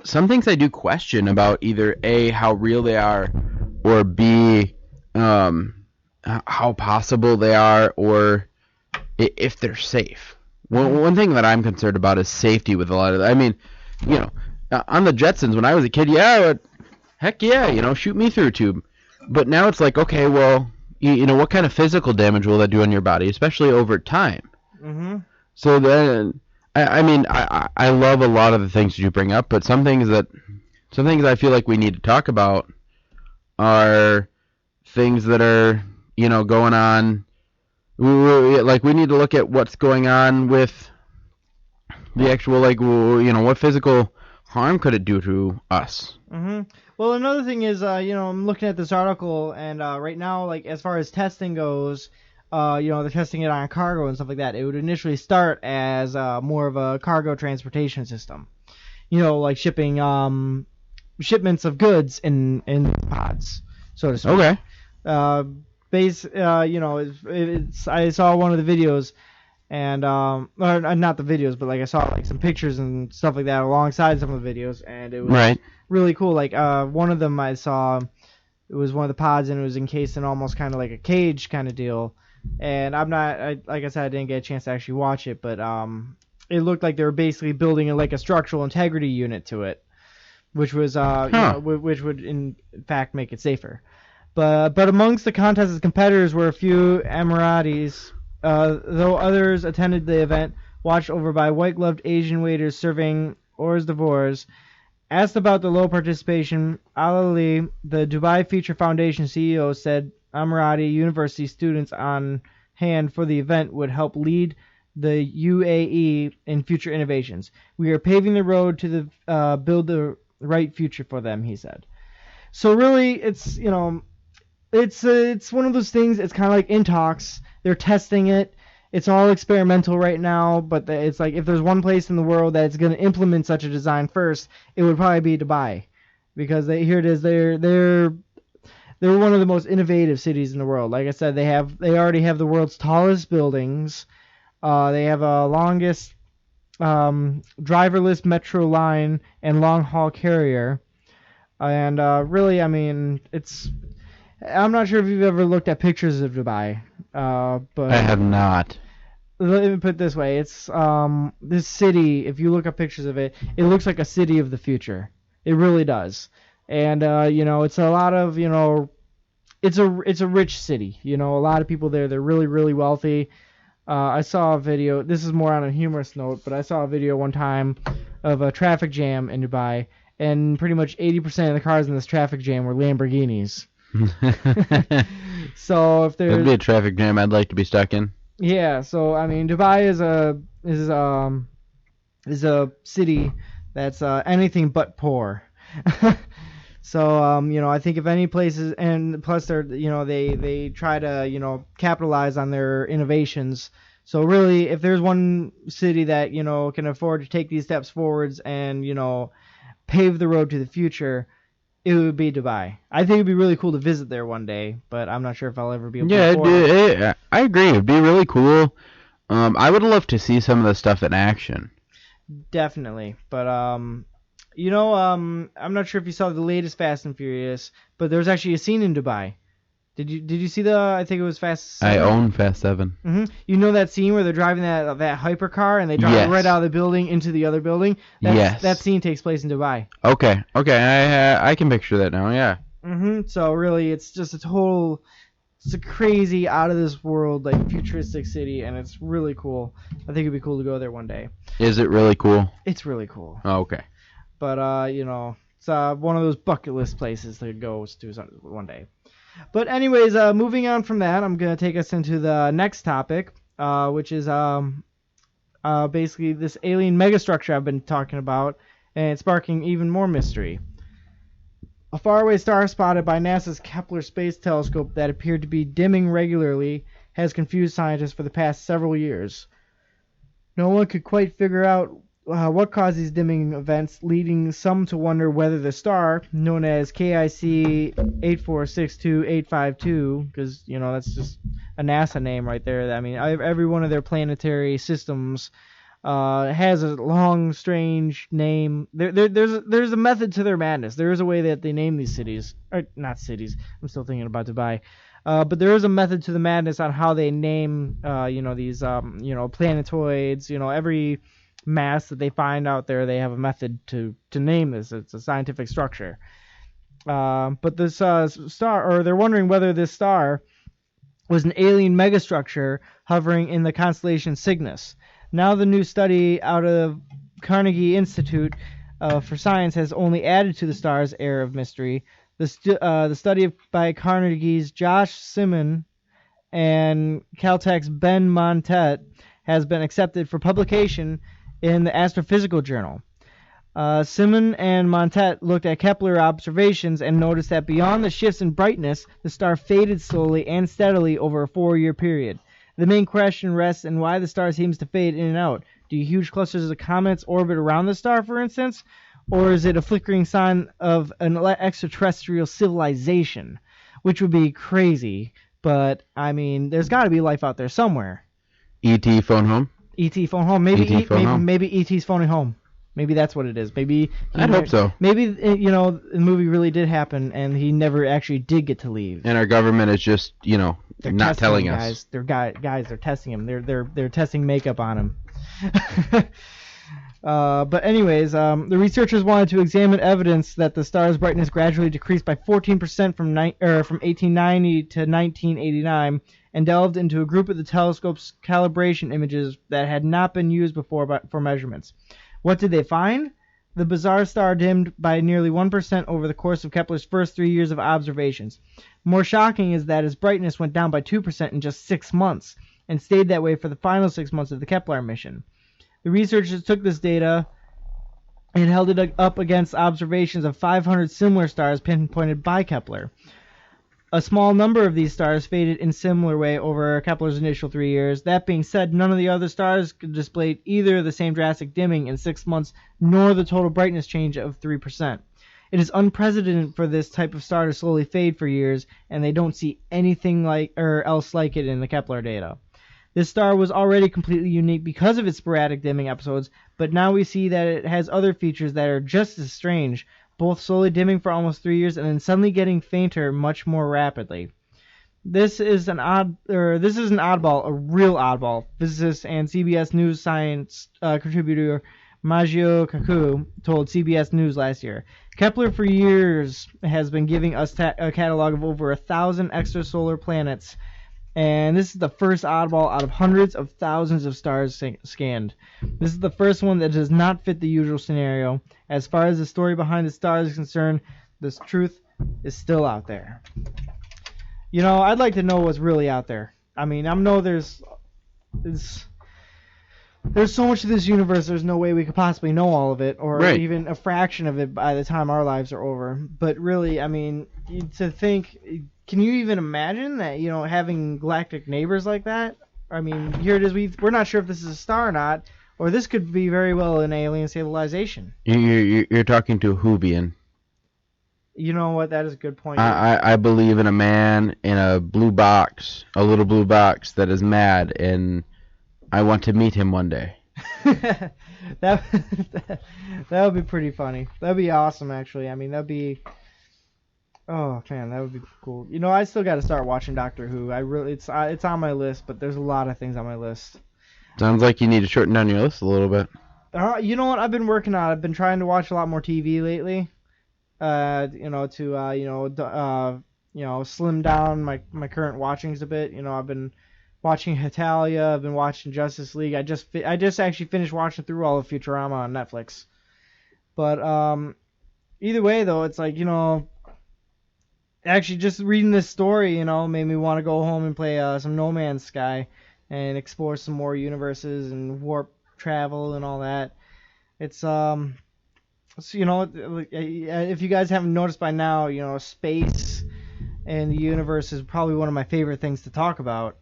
some things I do question about either A, how real they are, or B, how possible they are, or if they're safe. One thing that I'm concerned about is safety with a lot of that. I mean, on the Jetsons when I was a kid, heck yeah, shoot me through a tube. But now it's like, okay, well, what kind of physical damage will that do on your body, especially over time? Mm-hmm. So then, I love a lot of the things that you bring up, but some things I feel like we need to talk about are things that are, going on. Like, we need to look at what's going on with the actual, what physical harm could it do to us? Mm-hmm. Well, another thing is, I'm looking at this article, and right now, like, as far as testing goes, they're testing it on cargo and stuff like that. It would initially start as more of a cargo transportation system, like shipping shipments of goods in pods, so to speak. Okay. I saw one of the videos, and or not the videos, but like I saw like some pictures and stuff like that alongside some of the videos, and it was really cool. Like one of them I saw, it was one of the pods, and it was encased in almost kind of like a cage kind of deal. And like I said, I didn't get a chance to actually watch it, but it looked like they were basically building a structural integrity unit to it, which was which would in fact make it safer. But amongst the contest's competitors were a few Emiratis, though others attended the event, watched over by white-gloved Asian waiters serving hors d'oeuvres. Asked about the low participation, Ali, the Dubai Future Foundation CEO, said Emirati University students on hand for the event would help lead the UAE in future innovations. We are paving the road to build the right future for them, he said. So really, it's it's one of those things. It's kind of like in talks. They're testing it. It's all experimental right now, but it's like if there's one place in the world that's going to implement such a design first, it would probably be Dubai, because here it is. They're one of the most innovative cities in the world. Like I said, they already have the world's tallest buildings. They have a longest driverless metro line and long haul carrier. And really, I mean, I'm not sure if you've ever looked at pictures of Dubai, but I have not. Let me put it this way: it's this city. If you look up pictures of it, it looks like a city of the future. It really does. And it's a lot of it's a rich city. A lot of people there. They're really, really wealthy. I saw a video. This is more on a humorous note, but I saw a video one time of a traffic jam in Dubai, and pretty much 80% of the cars in this traffic jam were Lamborghinis. So if there's that'd be a traffic jam I'd like to be stuck in. Yeah, so I mean, Dubai is a city that's anything but poor. So I think if any places, and plus they're they try to capitalize on their innovations. So really, if there's one city that can afford to take these steps forwards and pave the road to the future, it would be Dubai. I think it'd be really cool to visit there one day, but I'm not sure if I'll ever be able to afford it. Yeah, I agree. It'd be really cool. I would love to see some of the stuff in action. Definitely, but I'm not sure if you saw the latest Fast and Furious, but there's actually a scene in Dubai. Did you see I think it was Fast 7? I own Fast 7. Mm-hmm. You know that scene where they're driving that hypercar and they drive right out of the building into the other building? Yes. That scene takes place in Dubai. Okay. I can picture that now, yeah. Mm-hmm. So really, it's just it's a crazy, out of this world, like futuristic city, and it's really cool. I think it'd be cool to go there one day. Is it really cool? It's really cool. Oh, okay. But it's one of those bucket list places to go to one day. But anyways, moving on from that, I'm going to take us into the next topic, which is basically this alien megastructure I've been talking about, and it's sparking even more mystery. A faraway star spotted by NASA's Kepler Space Telescope that appeared to be dimming regularly has confused scientists for the past several years. No one could quite figure out what caused these dimming events, leading some to wonder whether the star, known as KIC 8462852, because, that's just a NASA name right there. I mean, every one of their planetary systems has a long, strange name. There's a method to their madness. There is a way that they name these cities. Or, not cities. I'm still thinking about Dubai. But there is a method to the madness on how they name, these, planetoids. Every mass that they find out there, they have a method to name this. It's a scientific structure. But this star, or they're wondering whether this star was an alien megastructure hovering in the constellation Cygnus. Now the new study out of Carnegie Institute for Science has only added to the star's air of mystery. The study by Carnegie's Josh Simon and Caltech's Ben Montet has been accepted for publication in the Astrophysical Journal. Simon and Montet looked at Kepler observations and noticed that beyond the shifts in brightness, the star faded slowly and steadily over a 4-year period. The main question rests in why the star seems to fade in and out. Do huge clusters of comets orbit around the star, for instance? Or is it a flickering sign of an extraterrestrial civilization? Which would be crazy, but, I mean, there's got to be life out there somewhere. E.T. phone home? E.T. phone home. Maybe E.T. phone home. Maybe E.T.'s phoning home. Maybe that's what it is. Maybe I'd hope so. Maybe the movie really did happen, and he never actually did get to leave. And our government is just, they're not telling him, us. Guys. They're guys. They're testing him. They're testing makeup on him. But anyways, the researchers wanted to examine evidence that the star's brightness gradually decreased by 14% from 1890 to 1989, and delved into a group of the telescope's calibration images that had not been used before for measurements. What did they find? The bizarre star dimmed by nearly 1% over the course of Kepler's first 3 years of observations. More shocking is that its brightness went down by 2% in just 6 months, and stayed that way for the final 6 months of the Kepler mission. The researchers took this data and held it up against observations of 500 similar stars pinpointed by Kepler. A small number of these stars faded in similar way over Kepler's initial 3 years. That being said, none of the other stars displayed either the same drastic dimming in 6 months nor the total brightness change of 3%. It is unprecedented for this type of star to slowly fade for years, and they don't see anything else like it in the Kepler data. This star was already completely unique because of its sporadic dimming episodes, but now we see that it has other features that are just as strange, both slowly dimming for almost 3 years and then suddenly getting fainter much more rapidly. This is an oddball, a real oddball. Physicist and CBS News science contributor Majio Kaku told CBS News last year. Kepler for years has been giving us a catalog of over 1,000 extrasolar planets, and this is the first oddball out of hundreds of thousands of stars scanned. This is the first one that does not fit the usual scenario. As far as the story behind the stars is concerned, this truth is still out there. I'd like to know what's really out there. I mean, I know there's so much of this universe, there's no way we could possibly know all of it, or right. even a fraction of it by the time our lives are over. But really, I mean, to think... Can you even imagine that, having galactic neighbors like that? I mean, here it is. We're not sure if this is a star or not, or this could be very well an alien civilization. You're talking to a Whovian. You know what? That is a good point. I believe in a man in a blue box, a little blue box that is mad, and I want to meet him one day. that would be pretty funny. That'd be awesome, actually. I mean, that'd be... Oh man, that would be cool. I still got to start watching Doctor Who. It's on my list, but there's a lot of things on my list. Sounds like you need to shorten down your list a little bit. You know what? I've been working on. I've been trying to watch a lot more TV lately. Slim down my current watchings a bit. I've been watching Hetalia. I've been watching Justice League. I just actually finished watching through all of Futurama on Netflix. But either way, though, it's like actually, just reading this story, made me want to go home and play some No Man's Sky and explore some more universes and warp travel and all that. It's So, if you guys haven't noticed by now, space and the universe is probably one of my favorite things to talk about.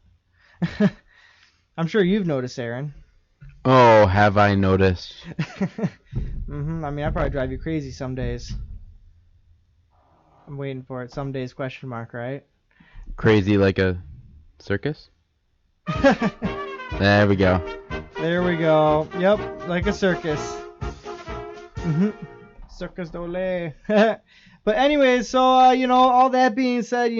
I'm sure you've noticed, Aaron. Oh, have I noticed? I mean, I probably drive you crazy some days. I'm waiting for it. Some days, question mark, right? Crazy like a circus? There we go. There we go. Yep, like a circus. Circus d'Olé. But anyways, so, all that being said,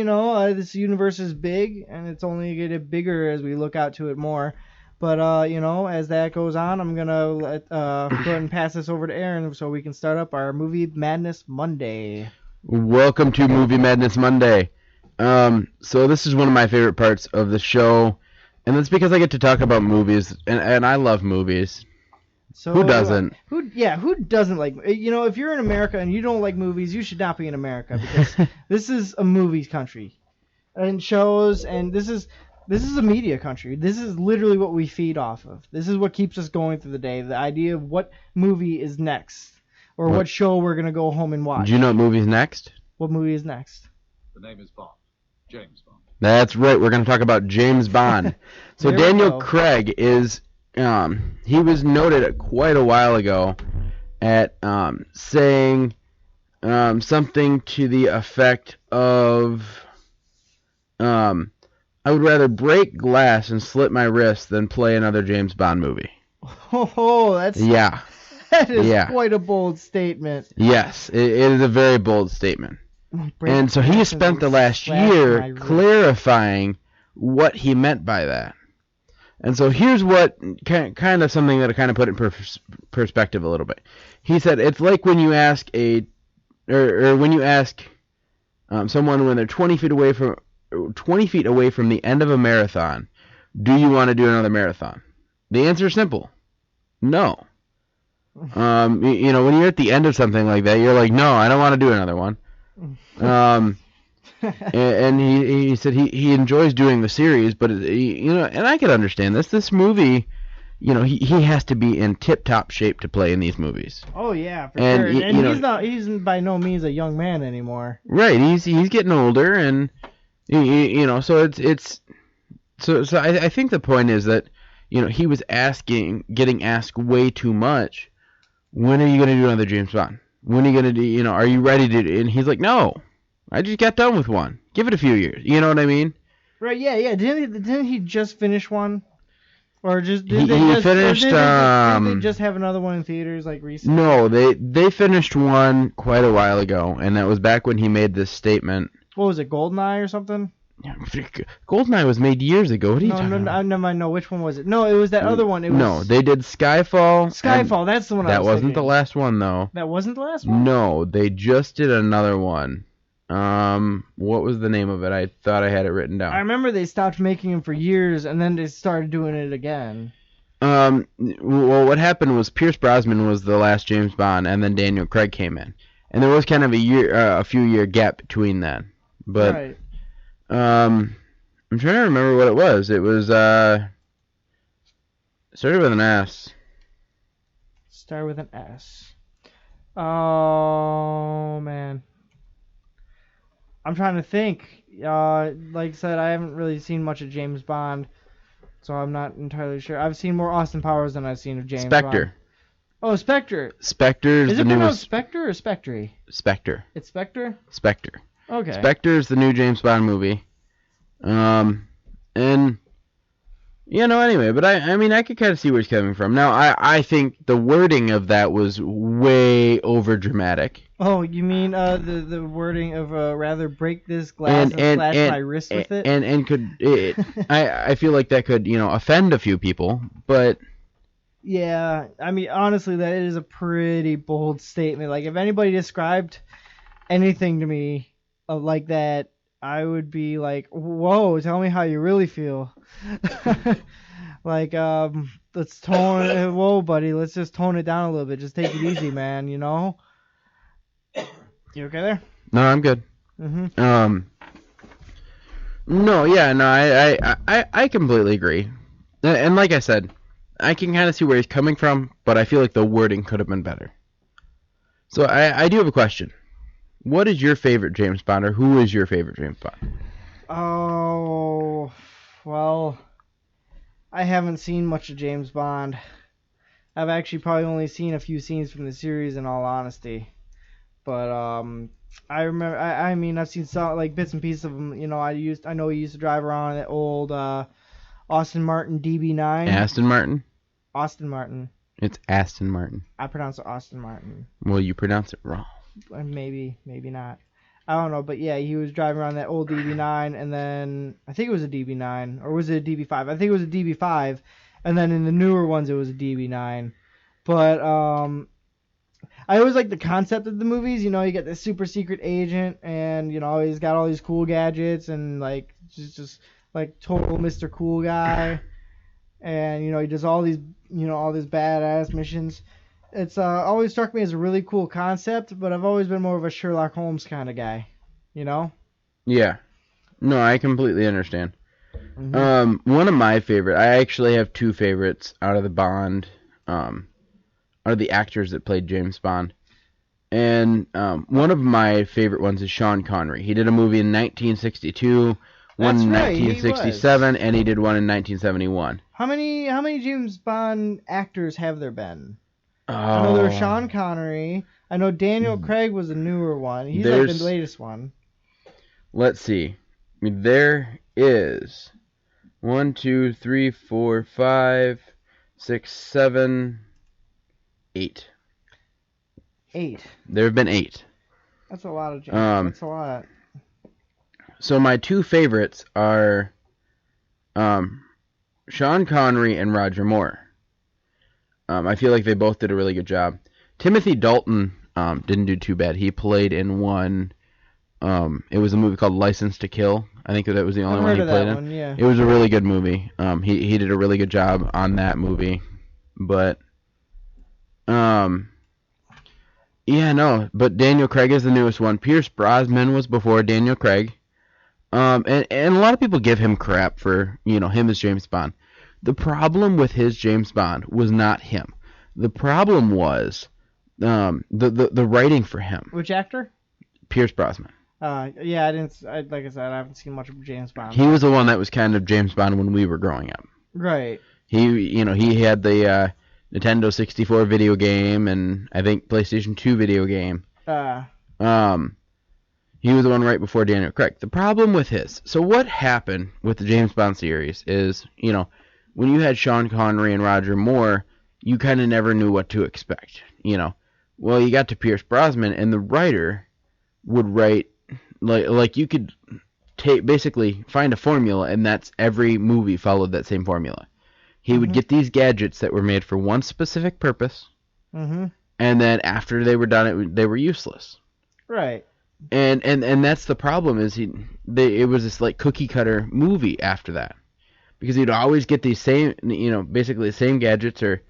this universe is big, and it's only going to get bigger as we look out to it more. But, as that goes on, I'm going to go ahead and pass this over to Aaron so we can start up our Movie Madness Monday. Welcome to Movie Madness Monday. So this is one of my favorite parts of the show, and that's because I get to talk about movies, and I love movies. So who doesn't? Who doesn't like? If you're in America and you don't like movies, you should not be in America, because this is a movies country, and shows, and this is a media country. This is literally what we feed off of. This is what keeps us going through the day. The idea of what movie is next, or what show we're gonna go home and watch. Do you know what movie's next? What movie is next? The name is Bond. James Bond. That's right. We're gonna talk about James Bond. So Daniel Craig is. He was noted quite a while ago at saying something to the effect of, I would rather break glass and slit my wrist than play another James Bond movie. Oh, that is quite a bold statement. Yes, it is a very bold statement. And so he spent the last year clarifying what he meant by that. And so here's what kind of something that kind of put it in perspective a little bit. He said it's like when you ask when you ask someone when they're 20 feet away from the end of a marathon, do you want to do another marathon? The answer is simple, no. When you're at the end of something like that, you're like, no, I don't want to do another one. And he said he enjoys doing the series, but and I could understand this. This movie, he has to be in tip-top shape to play in these movies. Oh yeah, for sure. And he's by no means a young man anymore. Right, he's getting older, and so so I think the point is that he was getting asked way too much. When are you going to do another James Bond? When are you going to do? Are you ready to? And he's like, no. I just got done with one. Give it a few years. You know what I mean? Right. Yeah. Didn't he just finish one? Or just did they finished? Did they just have another one in theaters like recently? No, they finished one quite a while ago, and that was back when he made this statement. What was it, GoldenEye or something? GoldenEye was made years ago. What are you talking about? I never know which one was it. No, it was that other one. No, they did Skyfall. Skyfall, that's the one. That wasn't the last one though. That wasn't the last one? No, they just did another one. What was the name of it? I thought I had it written down. I remember they stopped making them for years, and then they started doing it again. Well, what happened was Pierce Brosnan was the last James Bond, and then Daniel Craig came in, and there was kind of a few year gap between then. But right. I'm trying to remember what it was. It was started with an S. Started with an S. Oh man. I'm trying to think. Like I said, I haven't really seen much of James Bond, so I'm not entirely sure. I've seen more Austin Powers than I've seen of James Spectre. Bond. Oh, Spectre. Spectre's the newest. Is it pronounced Spectre or Spectre? Spectre. It's Spectre? Spectre. Okay. Spectre is the new James Bond movie. And anyway, but I mean, I could kind of see where he's coming from. Now, I think the wording of that was way over dramatic. Oh, you mean the wording of rather break this glass and slash my wrist with it? And could it, I feel like that could offend a few people, but yeah, I mean honestly, that is a pretty bold statement. Like if anybody described anything to me like that, I would be like, whoa, tell me how you really feel. Like let's tone it. Whoa, buddy, let's just tone it down a little bit. Just take it easy, man. You okay there? No, I'm good. Mm-hmm. No, yeah, no, I completely agree. And like I said, I can kind of see where he's coming from, but I feel like the wording could have been better. So I do have a question. What is your favorite James Bond, or who is your favorite James Bond? Oh, well, I haven't seen much of James Bond. I've actually probably only seen a few scenes from the series, in all honesty. But I remember. I mean, I've seen some like bits and pieces of them. You know, I know he used to drive around that old Aston Martin DB9. Aston Martin? Aston Martin. It's Aston Martin. I pronounce it Aston Martin. Well, you pronounce it wrong. Maybe not. I don't know, but yeah, he was driving around that old DB9, and then I think it was a DB9, or was it a DB5? I think it was a DB5, and then in the newer ones it was a DB9. But I always like the concept of the movies. You know, you get this super secret agent, and you know he's got all these cool gadgets, and like just like total Mr. Cool guy, and you know he does all these badass missions. It's always struck me as a really cool concept, but I've always been more of a Sherlock Holmes kind of guy, you know? Yeah. No, I completely understand. Mm-hmm. One of my favorite, I actually have two favorites out of the Bond, are the actors that played James Bond. And one of my favorite ones is Sean Connery. He did a movie in 1962, one in 1967, and he did one in 1971. How many James Bond actors have there been? I know there was Sean Connery. I know Daniel Craig was a newer one. He's like the latest one. Let's see. There is 1, 2, 3, 4, 5, 6, 7, 8. 8. There have been 8. That's a lot of James. That's a lot. So my two favorites are Sean Connery and Roger Moore. I feel like they both did a really good job. Timothy Dalton didn't do too bad. He played in one. It was a movie called License to Kill. I think that was the only one he played in. Yeah. It was a really good movie. He did a really good job on that movie. But but Daniel Craig is the newest one. Pierce Brosnan was before Daniel Craig. And a lot of people give him crap for, him as James Bond. The problem with his James Bond was not him. The problem was the writing for him. Which actor? Pierce Brosnan. Yeah, like I said, I haven't seen much of James Bond. He was the one that was kind of James Bond when we were growing up. Right. He had the Nintendo 64 video game and I think PlayStation 2 video game. He was the one right before Daniel Craig. The problem with so what happened with the James Bond series is, when you had Sean Connery and Roger Moore, you kind of never knew what to expect, Well, you got to Pierce Brosnan, and the writer would write, like you could basically find a formula, and that's every movie followed that same formula. He would get these gadgets that were made for one specific purpose, and then after they were done, they were useless. Right. And that's the problem is it was this like cookie cutter movie after that. Because he'd always get these same, basically the same gadgets or,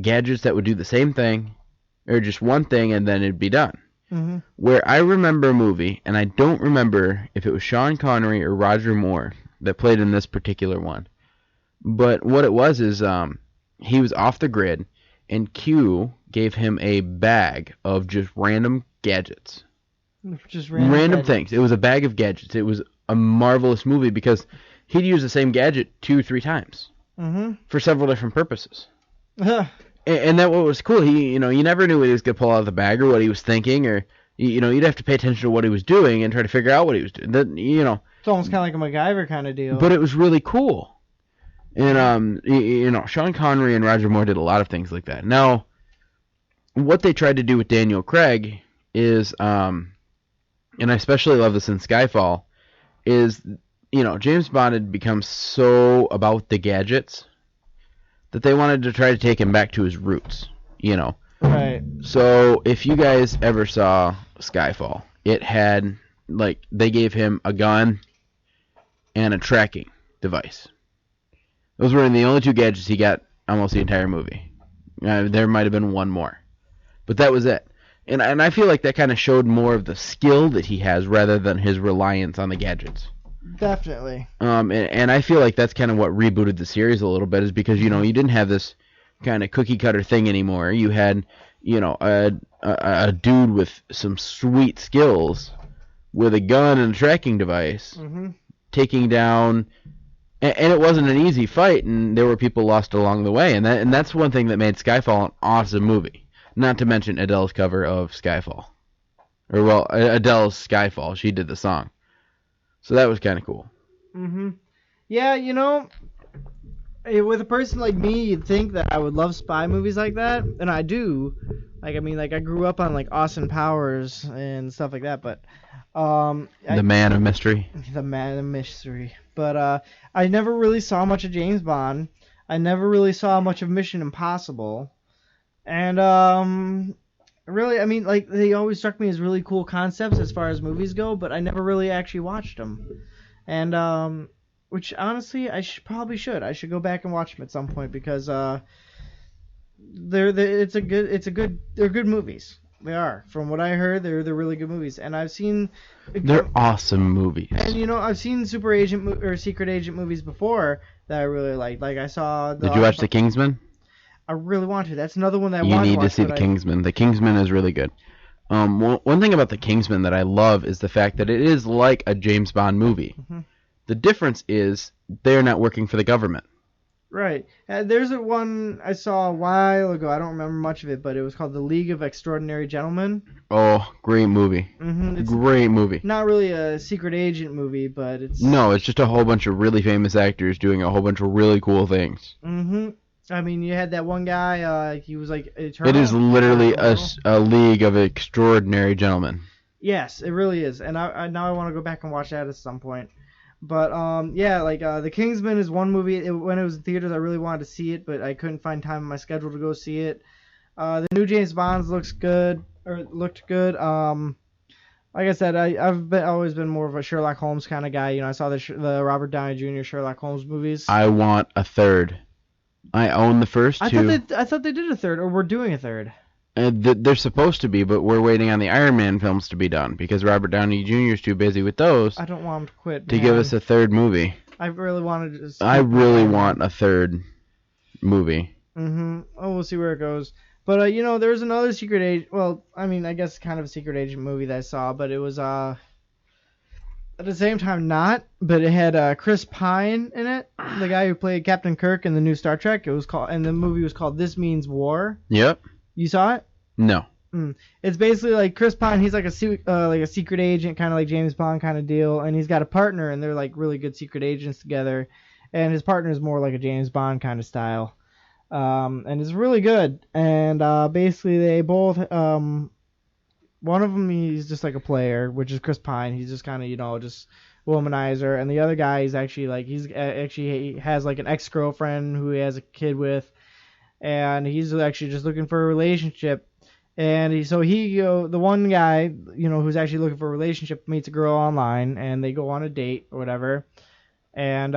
gadgets that would do the same thing or just one thing and then it'd be done. Mm-hmm. Where I remember a movie, and I don't remember if it was Sean Connery or Roger Moore that played in this particular one. But what it was is he was off the grid and Q gave him a bag of just random gadgets. Just random things. It was a bag of gadgets. It was a marvelous movie because he'd use the same gadget 2-3 times for several different purposes. And that what was cool. He, you never knew what he was gonna pull out of the bag or what he was thinking, or you'd have to pay attention to what he was doing and try to figure out what he was doing. It's almost kind of like a MacGyver kind of deal. But it was really cool. And Sean Connery and Roger Moore did a lot of things like that. Now, what they tried to do with Daniel Craig is, and I especially love this in Skyfall, is James Bond had become so about the gadgets that they wanted to try to take him back to his roots, Right. So if you guys ever saw Skyfall, it had, they gave him a gun and a tracking device. Those were the only 2 gadgets he got almost the entire movie. There might have been one more. But that was it. And I feel like that kind of showed more of the skill that he has rather than his reliance on the gadgets. Definitely. And I feel like that's kind of what rebooted the series a little bit is because, you didn't have this kind of cookie cutter thing anymore. You had, a dude with some sweet skills with a gun and a tracking device taking down, and it wasn't an easy fight, and there were people lost along the way, and that's one thing that made Skyfall an awesome movie. Not to mention Adele's cover of Skyfall, or well, Adele's Skyfall. She did the song, so that was kind of cool. Yeah, with a person like me, you'd think that I would love spy movies like that, and I do. I grew up on like Austin Powers and stuff like that, but The Man of Mystery. The Man of Mystery. But I never really saw much of James Bond. I never really saw much of Mission Impossible, and really, they always struck me as really cool concepts as far as movies go, but I never really actually watched them, and which honestly I probably should. I should go back and watch them at some point because they're good movies. They are. From what I heard, they're really good movies, and I've seen. They're awesome movies. And I've seen super agent or secret agent movies before that I really liked. Like I saw. Did you watch The Kingsman? I really want to. That's another one that I want to watch. You need to see The Kingsman. The Kingsman is really good. One thing about The Kingsman that I love is the fact that it is like a James Bond movie. The difference is they're not working for the government. Right. There's one I saw a while ago. I don't remember much of it, but it was called The League of Extraordinary Gentlemen. Oh, great movie. Great movie. Not really a secret agent movie, but it's... No, it's just a whole bunch of really famous actors doing a whole bunch of really cool things. I mean, you had that one guy, he was like eternal. It is literally a League of Extraordinary Gentlemen. Yes, it really is. And now I want to go back and watch that at some point. But, The Kingsman is one movie. When it was in theaters, I really wanted to see it, but I couldn't find time in my schedule to go see it. The new James Bond looked good. Like I said, I've always been more of a Sherlock Holmes kind of guy. I saw the Robert Downey Jr. Sherlock Holmes movies. I want a third. I own the first two. I thought they did a third, or we're doing a third. They're supposed to be, but we're waiting on the Iron Man films to be done because Robert Downey Jr. is too busy with those. I don't want him to quit. To give us a third movie. I really wanted to. I really want a third movie. Oh, we'll see where it goes. But there's another secret agent. Well, I guess kind of a secret agent movie that I saw, but it was at the same time not. But it had Chris Pine in it, the guy who played Captain Kirk in the new Star Trek. And the movie was called This Means War. Yep. You saw it? No. It's basically like Chris Pine. He's like a secret agent, kind of like James Bond kind of deal, and he's got a partner, and they're like really good secret agents together. And his partner is more like a James Bond kind of style, and it's really good. And basically, they both one of them he's just like a player, which is Chris Pine. He's just kind of just womanizer, and the other guy is actually he has like an ex-girlfriend who he has a kid with. And he's actually just looking for a relationship, and the one guy, who's actually looking for a relationship meets a girl online, and they go on a date or whatever, and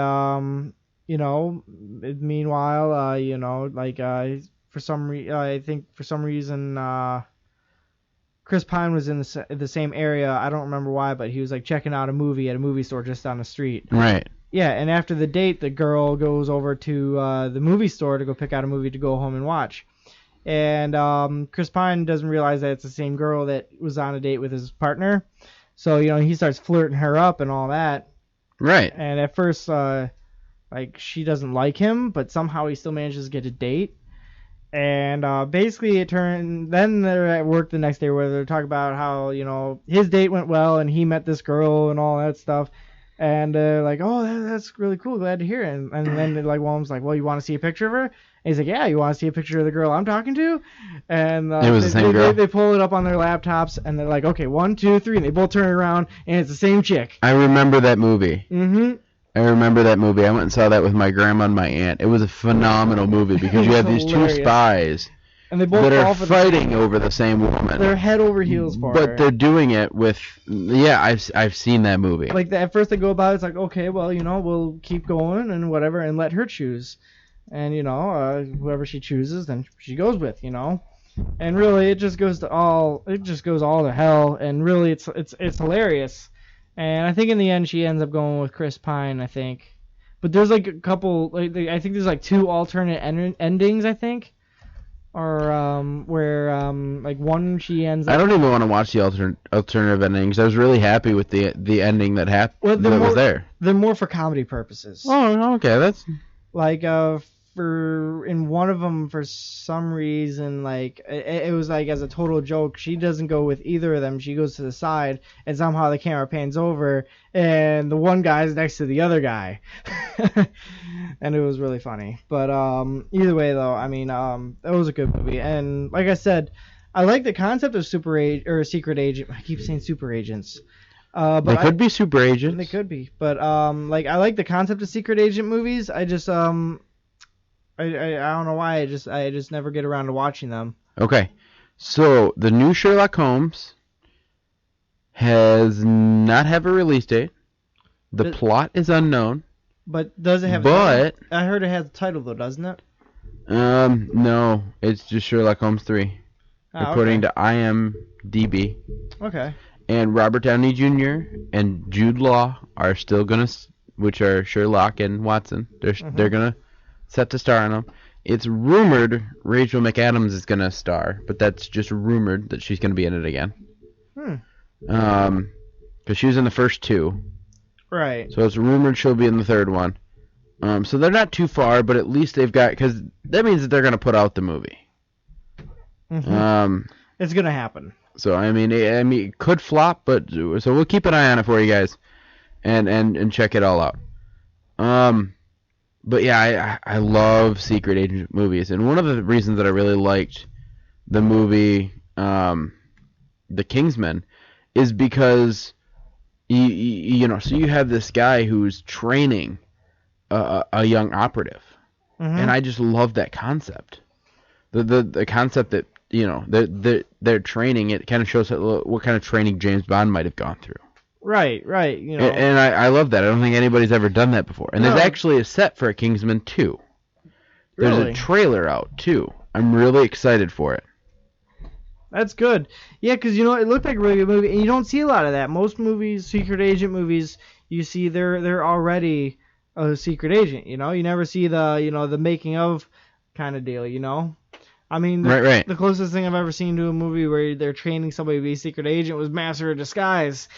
meanwhile, for some reason, Chris Pine was in the same area. I don't remember why, but he was like checking out a movie at a movie store just down the street. Right. Yeah, and after the date, the girl goes over to the movie store to go pick out a movie to go home and watch. And Chris Pine doesn't realize that it's the same girl that was on a date with his partner. So, he starts flirting her up and all that. Right. And at first, she doesn't like him, but somehow he still manages to get a date. And basically then they're at work the next day where they're talking about how, his date went well and he met this girl and all that stuff. And they're like, oh, that's really cool. Glad to hear it. And then one of them's like, well, you want to see a picture of her? And he's like, yeah, you want to see a picture of the girl I'm talking to? And it was the same girl. They pull it up on their laptops, and they're like, okay, 1, 2, 3, and they both turn around, and it's the same chick. I remember that movie. I remember that movie. I went and saw that with my grandma and my aunt. It was a phenomenal movie because you have these two spies. And they both that are fighting over the same woman. They're head over heels for her. But they're doing it with... Yeah, I've seen that movie. Like, at first they go about it, it's like, okay, well, we'll keep going and whatever and let her choose. And, whoever she chooses, then she goes with, And really, it just goes all to hell. And really, it's hilarious. And I think in the end, she ends up going with Chris Pine, I think. But there's, like, a couple... I think there's, like, 2 alternate endings, I think. or where like one she ends I up. don't even want to watch the alternative endings. I was really happy with the ending that happened. Well, that was there. They're more for comedy purposes. Oh, okay. That's Like for in one of them, for some reason, like it was like as a total joke, she doesn't go with either of them. She goes to the side, and somehow the camera pans over, and the one guy's next to the other guy. And it was really funny. But either way though, I mean, it was a good movie, and like I said, I like the concept of secret agent. I keep saying super agents. But they could be super agents. They could be, but like I like the concept of secret agent movies. I just I don't know why. I just never get around to watching them. Okay, so the new Sherlock Holmes has not have a release date. The plot is unknown. But does it have? But I heard it has a title though, doesn't it? No, it's just Sherlock Holmes 3, according to IMDb. Okay. And Robert Downey Jr. and Jude Law are still gonna, which are Sherlock and Watson. They're gonna set to star in them. It's rumored Rachel McAdams is gonna star, but that's just rumored that she's gonna be in it again. Because she was in the first two. Right. So it's rumored she'll be in the third one. So they're not too far, but at least they've got, because that means that they're gonna put out the movie. It's gonna happen. So I mean, it could flop, but so we'll keep an eye on it for you guys, and check it all out. But yeah, I love secret agent movies, and one of the reasons that I really liked the movie, The Kingsman, is because you know, so you have this guy who's training a young operative, and I just love that concept. The concept that, you know, they're training, it kind of shows what kind of training James Bond might have gone through. Right, you know. And I love that. I don't think anybody's ever done that before. And there's actually a set for a Kingsman 2. There's a trailer out, too. I'm really excited for it. That's good. Yeah, because, you know, it looked like a really good movie, and you don't see a lot of that. Most movies, secret agent movies, you see they're already a secret agent, you know? You never see the, you know, the making of kind of deal, you know? I mean, the closest thing I've ever seen to a movie where they're training somebody to be a secret agent was Master of Disguise.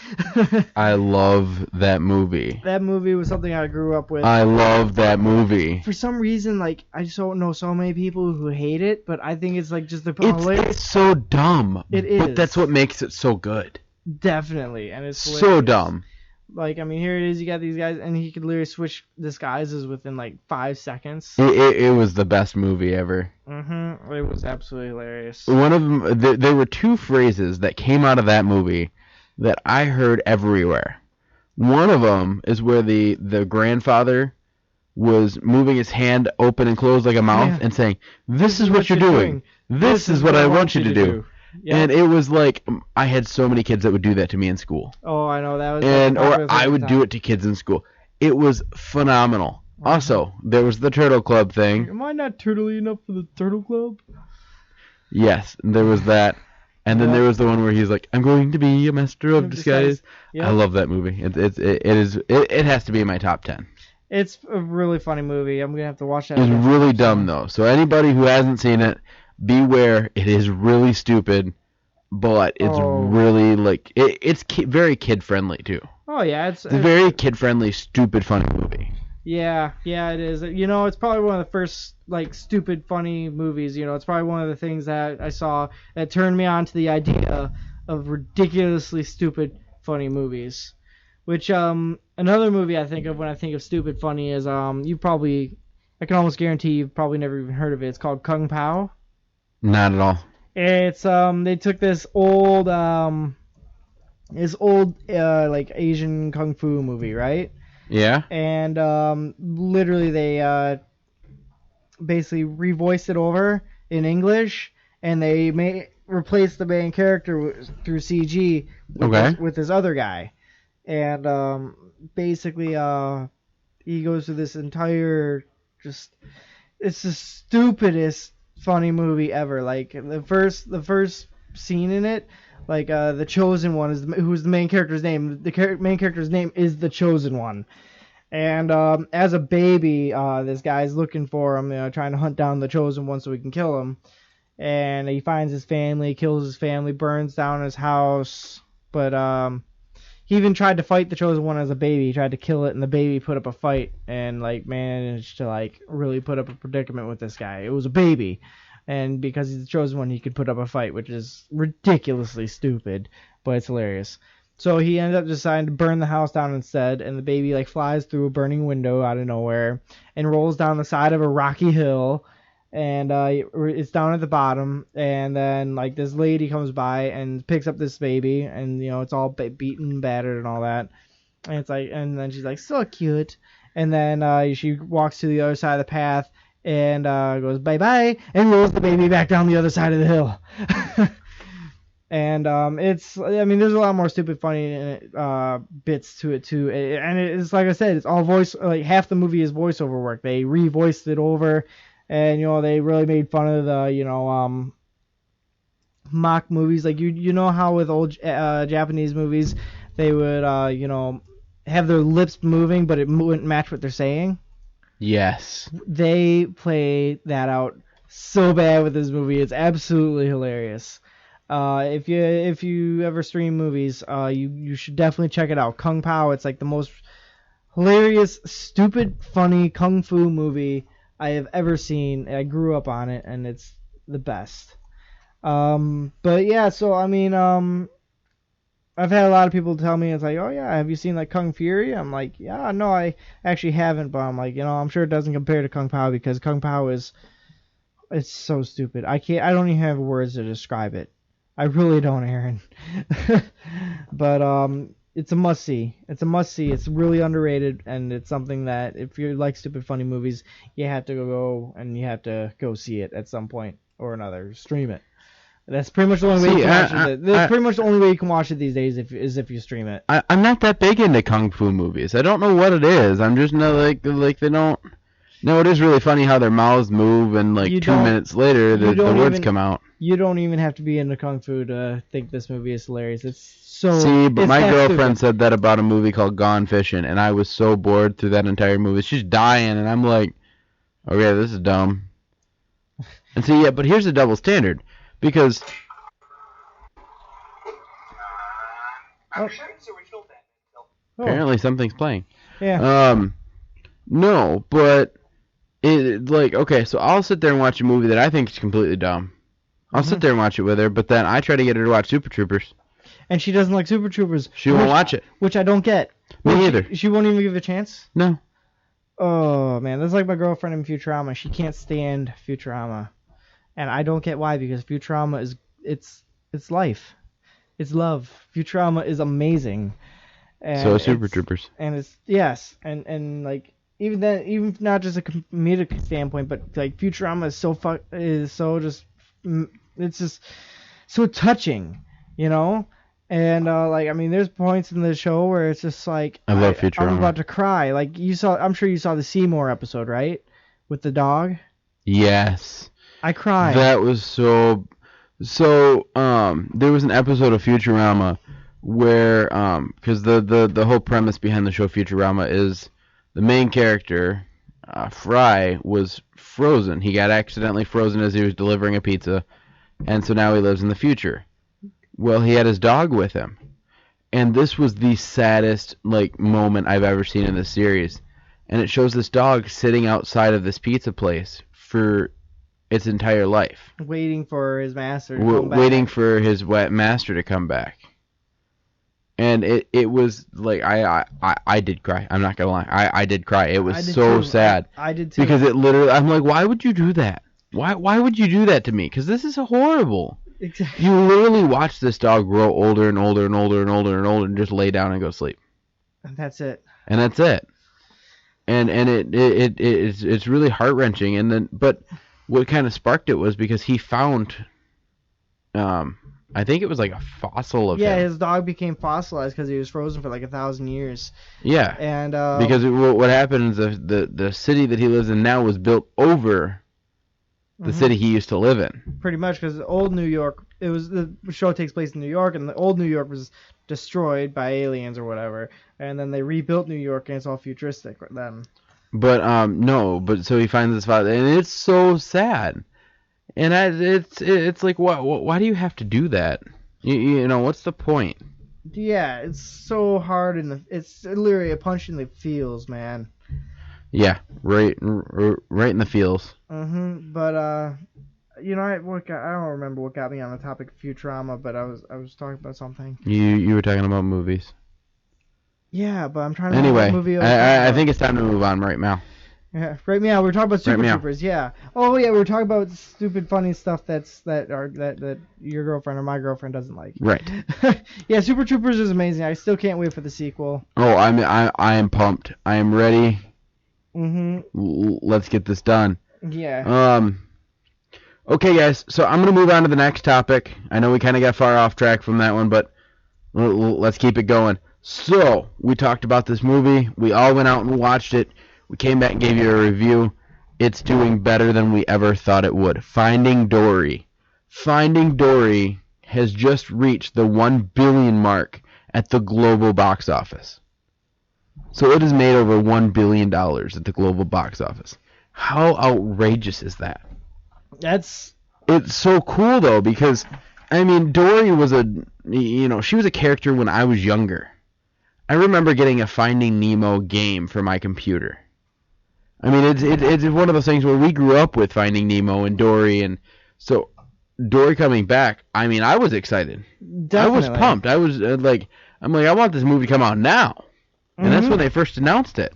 I love that movie. That movie was something I grew up with. I love that movie. For some reason, like, I just don't know so many people who hate it, but I think it's like just the It's so dumb. It is. But that's what makes it so good. Definitely, and it's so hilarious. dumb. Like, I mean, here it is. You got these guys, and he could literally switch disguises within like 5 seconds. It was the best movie ever. It was absolutely hilarious. One of them, there were two phrases that came out of that movie that I heard everywhere. One of them is where the grandfather was moving his hand open and closed like a mouth and saying, "This is what you're doing. This is what I want you to do." Yep. And it was like, I had so many kids that would do that to me in school. Oh, I know, that was. Or I would do it to kids in school. It was phenomenal. Also, there was the Turtle Club thing. Am I not turtly enough for the Turtle Club? Yes, there was that. And then there was the one where he's like, "I'm going to be a master of disguise." Yep. I love that movie. It has to be in my top 10. It's a really funny movie. I'm gonna have to watch that. It's really dumb though. So anybody who hasn't seen it, beware. It is really stupid, but it's really like it's very kid friendly too. Oh yeah, it's a very kid friendly, stupid, funny movie. Yeah, it is. You know, it's probably one of the first like stupid, funny movies. You know, it's probably one of the things that I saw that turned me on to the idea of ridiculously stupid, funny movies. Which another movie I think of when I think of stupid, funny is I can almost guarantee you've probably never even heard of it. It's called Kung Pao. Not at all. It's they took this old like Asian kung fu movie, right? Yeah. And literally they basically revoiced it over in English, and they replaced the main character through CG with this other guy, and basically he goes through this entire it's the stupidest funny movie ever. Like the first scene in it, like the Chosen One who's the main character's name. The main character's name is the Chosen One, and as a baby, this guy's looking for him, trying to hunt down the Chosen One so he can kill him. and he finds his family, kills his family, burns down his house. But he even tried to fight the Chosen One as a baby. He tried to kill it, and the baby put up a fight and like managed to like really put up a predicament with this guy. It was a baby, and because he's the Chosen One, he could put up a fight, which is ridiculously stupid, but it's hilarious. So he ended up deciding to burn the house down instead, and the baby like flies through a burning window out of nowhere and rolls down the side of a rocky hill, and it's down at the bottom. And then like this lady comes by and picks up this baby, and it's all beaten, battered, and all that. And it's like, and then she's like, so cute. And then she walks to the other side of the path and goes bye bye, and rolls the baby back down the other side of the hill. And there's a lot more stupid, funny bits to it too. And it's like I said, it's all voice. Like half the movie is voiceover work. They revoiced it over, and they really made fun of the mock movies. Like you know how with old Japanese movies they would have their lips moving, but it wouldn't match what they're saying. Yes. They play that out so bad with this movie. It's absolutely hilarious. If you ever stream movies, you should definitely check it out. Kung Pao. It's like the most hilarious, stupid, funny kung fu movie I have ever seen. I grew up on it, and it's the best. But yeah, so I've had a lot of people tell me, it's like, oh yeah, have you seen like Kung Fury? I'm like, yeah, no, I actually haven't, but I'm like, I'm sure it doesn't compare to Kung Pao, because Kung Pao it's so stupid. I don't even have words to describe it. I really don't, Aaron. But it's a must-see. It's really underrated, and it's something that if you like stupid, funny movies, you have to go and you have to go see it at some point or another. Stream it. That's pretty much the only way you can watch it. That's pretty much the only way you can watch it these days is if you stream it. I'm not that big into kung fu movies. I don't know what it is. I'm just not like they don't. No, it is really funny how their mouths move, and like 2 minutes later, the words come out. You don't even have to be into kung fu to think this movie is hilarious. It's so. See, but my girlfriend stupid. said that about a movie called Gone Fishing, and I was so bored through that entire movie. She's dying, and I'm like, okay, this is dumb. And see, but here's the double standard, because. Oh. Apparently something's playing. Yeah. No, but okay, so I'll sit there and watch a movie that I think is completely dumb. I'll sit there and watch it with her, but then I try to get her to watch Super Troopers. And she doesn't like Super Troopers. She won't watch it. Which I don't get. Me either. She won't even give it a chance? No. Oh, man. That's like my girlfriend in Futurama. She can't stand Futurama. And I don't get why, because Futurama is it's life. It's love. Futurama is amazing. And so Super Troopers. And it's yes, and like even not just a comedic standpoint, but like Futurama is it's just so touching, And there's points in the show where it's just like I love Futurama. I'm about to cry. Like I'm sure you saw the Seymour episode, right? With the dog. Yes. I cried. That was so. There was an episode of Futurama where because the whole premise behind the show Futurama is the main character Fry was frozen. He got accidentally frozen as he was delivering a pizza, and so now he lives in the future. Well, he had his dog with him, and this was the saddest moment I've ever seen in this series. And it shows this dog sitting outside of this pizza place for its entire life, waiting for his master to come back. Waiting for his master to come back. And it was like I did cry. I'm not gonna lie. I did cry. It was so sad. I did too. Because it literally, I'm like, why would you do that? Why would you do that to me? Because this is horrible. Exactly. You literally watch this dog grow older and older and older and older and older and just lay down and go to sleep. And that's it. And that's it. And it's really heart wrenching. And then, but what kind of sparked it was because he found, I think it was like a fossil of him. Yeah, his dog became fossilized because he was frozen for like 1,000 years. Yeah. And because what happened is the city that he lives in now was built over the city he used to live in. Pretty much, because old New York, the show takes place in New York, and the old New York was destroyed by aliens or whatever, and then they rebuilt New York, and it's all futuristic then. But so he finds this fossil, and it's so sad. And it's like, why do you have to do that? You know, what's the point? Yeah, it's so hard, and it's literally a punch in the feels, man. Yeah, right in the feels. But you know, I don't remember what got me on the topic of Futurama, but I was talking about something. You were talking about movies. Yeah, but I'm trying to Anyway, remember what movie I think it's time to move on right now. Yeah, right meow. We were talking about Super Meow. Troopers. Yeah. Oh yeah, we were talking about stupid, funny stuff that your girlfriend or my girlfriend doesn't like. Right. Yeah, Super Troopers is amazing. I still can't wait for the sequel. Oh, I am pumped. I am ready. Let's get this done. Yeah. Okay, guys. So I'm gonna move on to the next topic. I know we kind of got far off track from that one, but let's keep it going. So we talked about this movie. We all went out and watched it. We came back and gave you a review. It's doing better than we ever thought it would. Finding Dory. Finding Dory has just reached the 1 billion mark at the global box office. So it has made over $1 billion at the global box office. How outrageous is that? It's so cool, though, because, I mean, Dory was she was a character when I was younger. I remember getting a Finding Nemo game for my computer. I mean, it's one of those things where we grew up with Finding Nemo and Dory, and so Dory coming back, I mean, I was excited. definitely. I was pumped. I was I want this movie to come out now. And that's when they first announced it.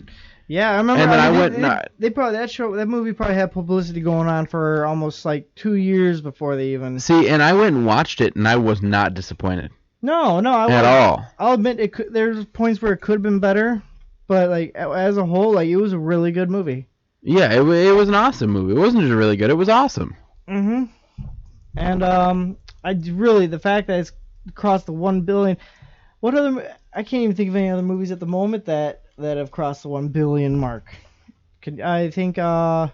Yeah, I remember. And then that movie probably had publicity going on for almost like 2 years before they even. See, and I went and watched it, and I was not disappointed. No, At all. I'll admit there's points where it could have been better, but like as a whole, like it was a really good movie. Yeah, it was an awesome movie. It wasn't just really good; it was awesome. And the fact that it's crossed the 1 billion. What other? I can't even think of any other movies at the moment that have crossed the 1 billion mark. I think there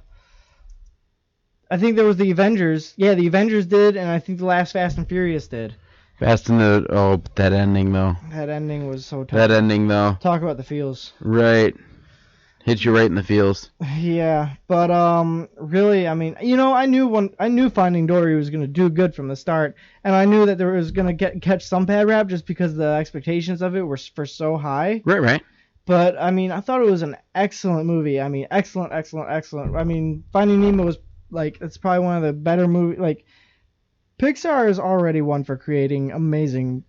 was the Avengers. Yeah, the Avengers did, and I think the last Fast and Furious did. That ending though. That ending was so tough. That ending though. Talk about the feels. Right. Hits you right in the feels. Yeah, but really, I mean, you know, I knew Finding Dory was gonna do good from the start, and I knew that there was gonna catch some bad rap just because the expectations of it were so high. Right. But I mean, I thought it was an excellent movie. I mean, excellent. I mean, Finding Nemo was like it's probably one of the better movies. Like, Pixar is already one for creating amazing